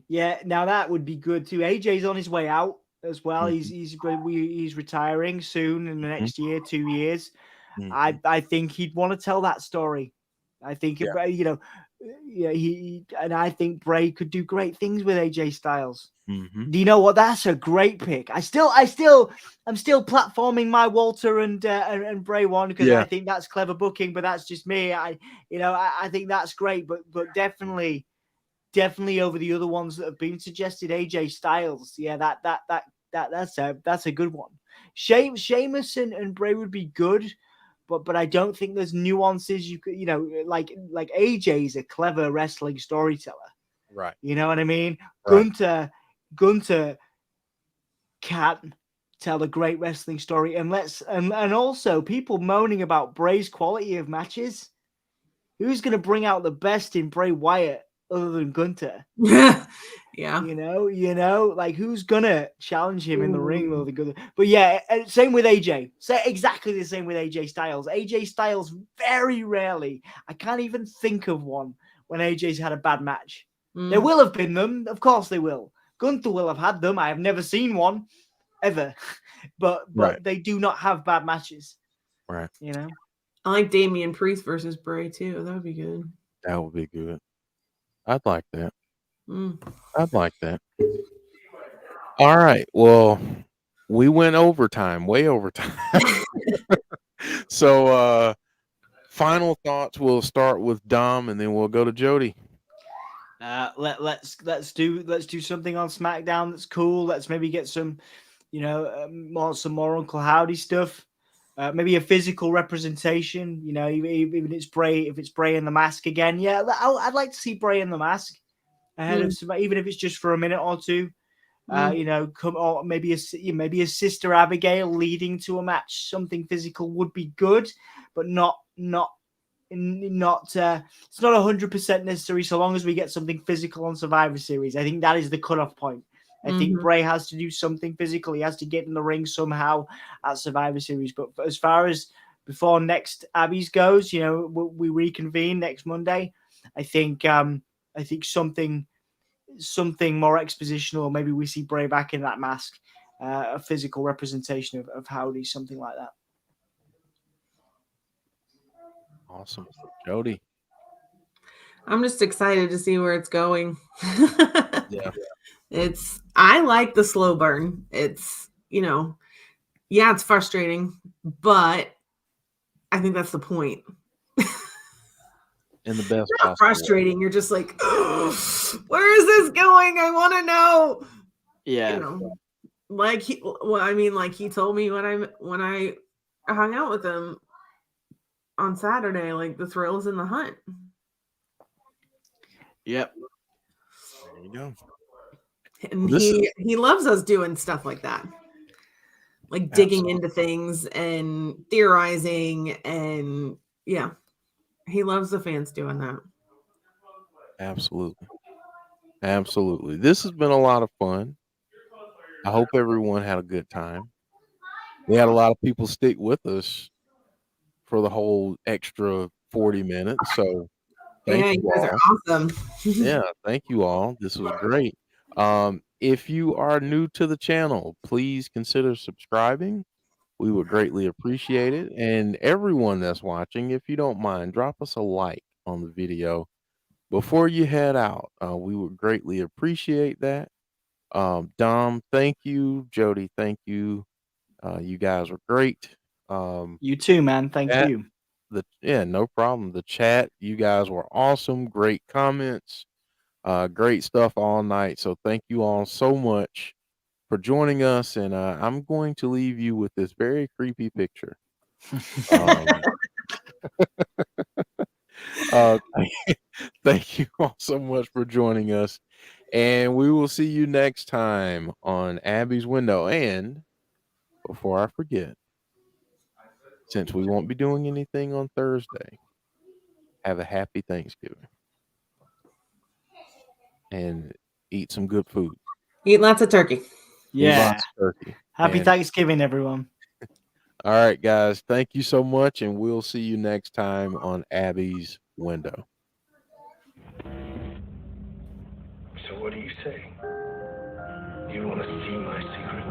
Yeah, now that would be good too. AJ's on his way out as well.
Mhm.
He's retiring soon in the next year, 2 years.
Mhm.
I think he'd want to tell that story. I think
Yeah.
you know, and I think Bray could do great things with AJ Styles.
Mhm.
Do you know what? That's a great pick. I'm still platforming my Walter and Bray one because
Yeah.
I think that's clever booking, but that's just me. I think that's great, but definitely over the other ones that have been suggested. AJ Styles, yeah, that's a good one. Sheamus and Bray would be good, but I don't think there's nuances you could, like AJ's a clever wrestling storyteller.
Right.
You know what I mean?
Right.
Gunter can tell a great wrestling story, and also people moaning about Bray's quality of matches. Who's going to bring out the best in Bray Wyatt other than Gunter?
Yeah.
Like who's gonna challenge him in the ring
Ooh.
other than Gunter? But yeah, same with AJ. Exactly the same with AJ Styles. AJ Styles very rarely. I can't even think of one when AJ's had a bad match. There will have been them, of course they will. Gunther will have had them. I have never seen one ever, but
Right.
they do not have bad matches.
Right.
I like Damian Priest versus Bray too. That would be good.
That would be good. I'd like that.
Mm.
I'd like that. All right. Well, we went overtime, way overtime. So, final thoughts. We'll start with Dom, and then we'll go to Jody.
Let's do something on SmackDown that's cool. Let's maybe get some, some more Uncle Howdy stuff. Maybe a physical representation. Even if it's Bray in the mask again. Yeah, I'd like to see Bray in the mask ahead of some, even if it's just for a minute or two. Come or maybe a Sister Abigail leading to a match. Something physical would be good, but not it's not 100% necessary so long as we get something physical on Survivor Series. I think that is the cutoff point. I think Bray has to do something physical. He has to get in the ring somehow at Survivor Series. But as far as before next Abby's goes, we reconvene next Monday. I think something more expositional. Maybe we see Bray back in that mask, a physical representation of Howdy, something like that.
Awesome. Jody.
I'm just excited to see where it's going.
Yeah.
I like the slow burn. It's, it's frustrating, but I think that's the point.
In the best
Not frustrating. You're just like, where is this going? I want to know.
Yeah.
Like he told me when I hung out with him on Saturday, like the thrill is in the hunt.
Yep.
There you go.
And he loves us doing stuff like that. Like digging into things and theorizing, and he loves the fans doing that.
Absolutely. This has been a lot of fun. I hope everyone had a good time. We had a lot of people stick with us for the whole extra 40 minutes. So thank you
guys
all.
are awesome.
Yeah, thank you all. This was great. If you are new to the channel, please consider subscribing. We would greatly appreciate it. And everyone that's watching, if you don't mind, drop us a like on the video before you head out. We would greatly appreciate that. Dom, thank you. Jody, thank you. You guys were great.
You too, man. Thank you.
No problem. The chat, you guys were awesome. Great comments. Great stuff all night. So thank you all so much for joining us. And I'm going to leave you with this very creepy picture. Thank you all so much for joining us. And we will see you next time on Abby's Window. And before I forget, since we won't be doing anything on Thursday, have a happy Thanksgiving and eat some good food.
Eat lots of turkey.
Yeah.
Eat lots of turkey.
Happy Thanksgiving, everyone.
All right, guys. Thank you so much, and we'll see you next time on Abby's Window.
So what do you say? You want to see my secret?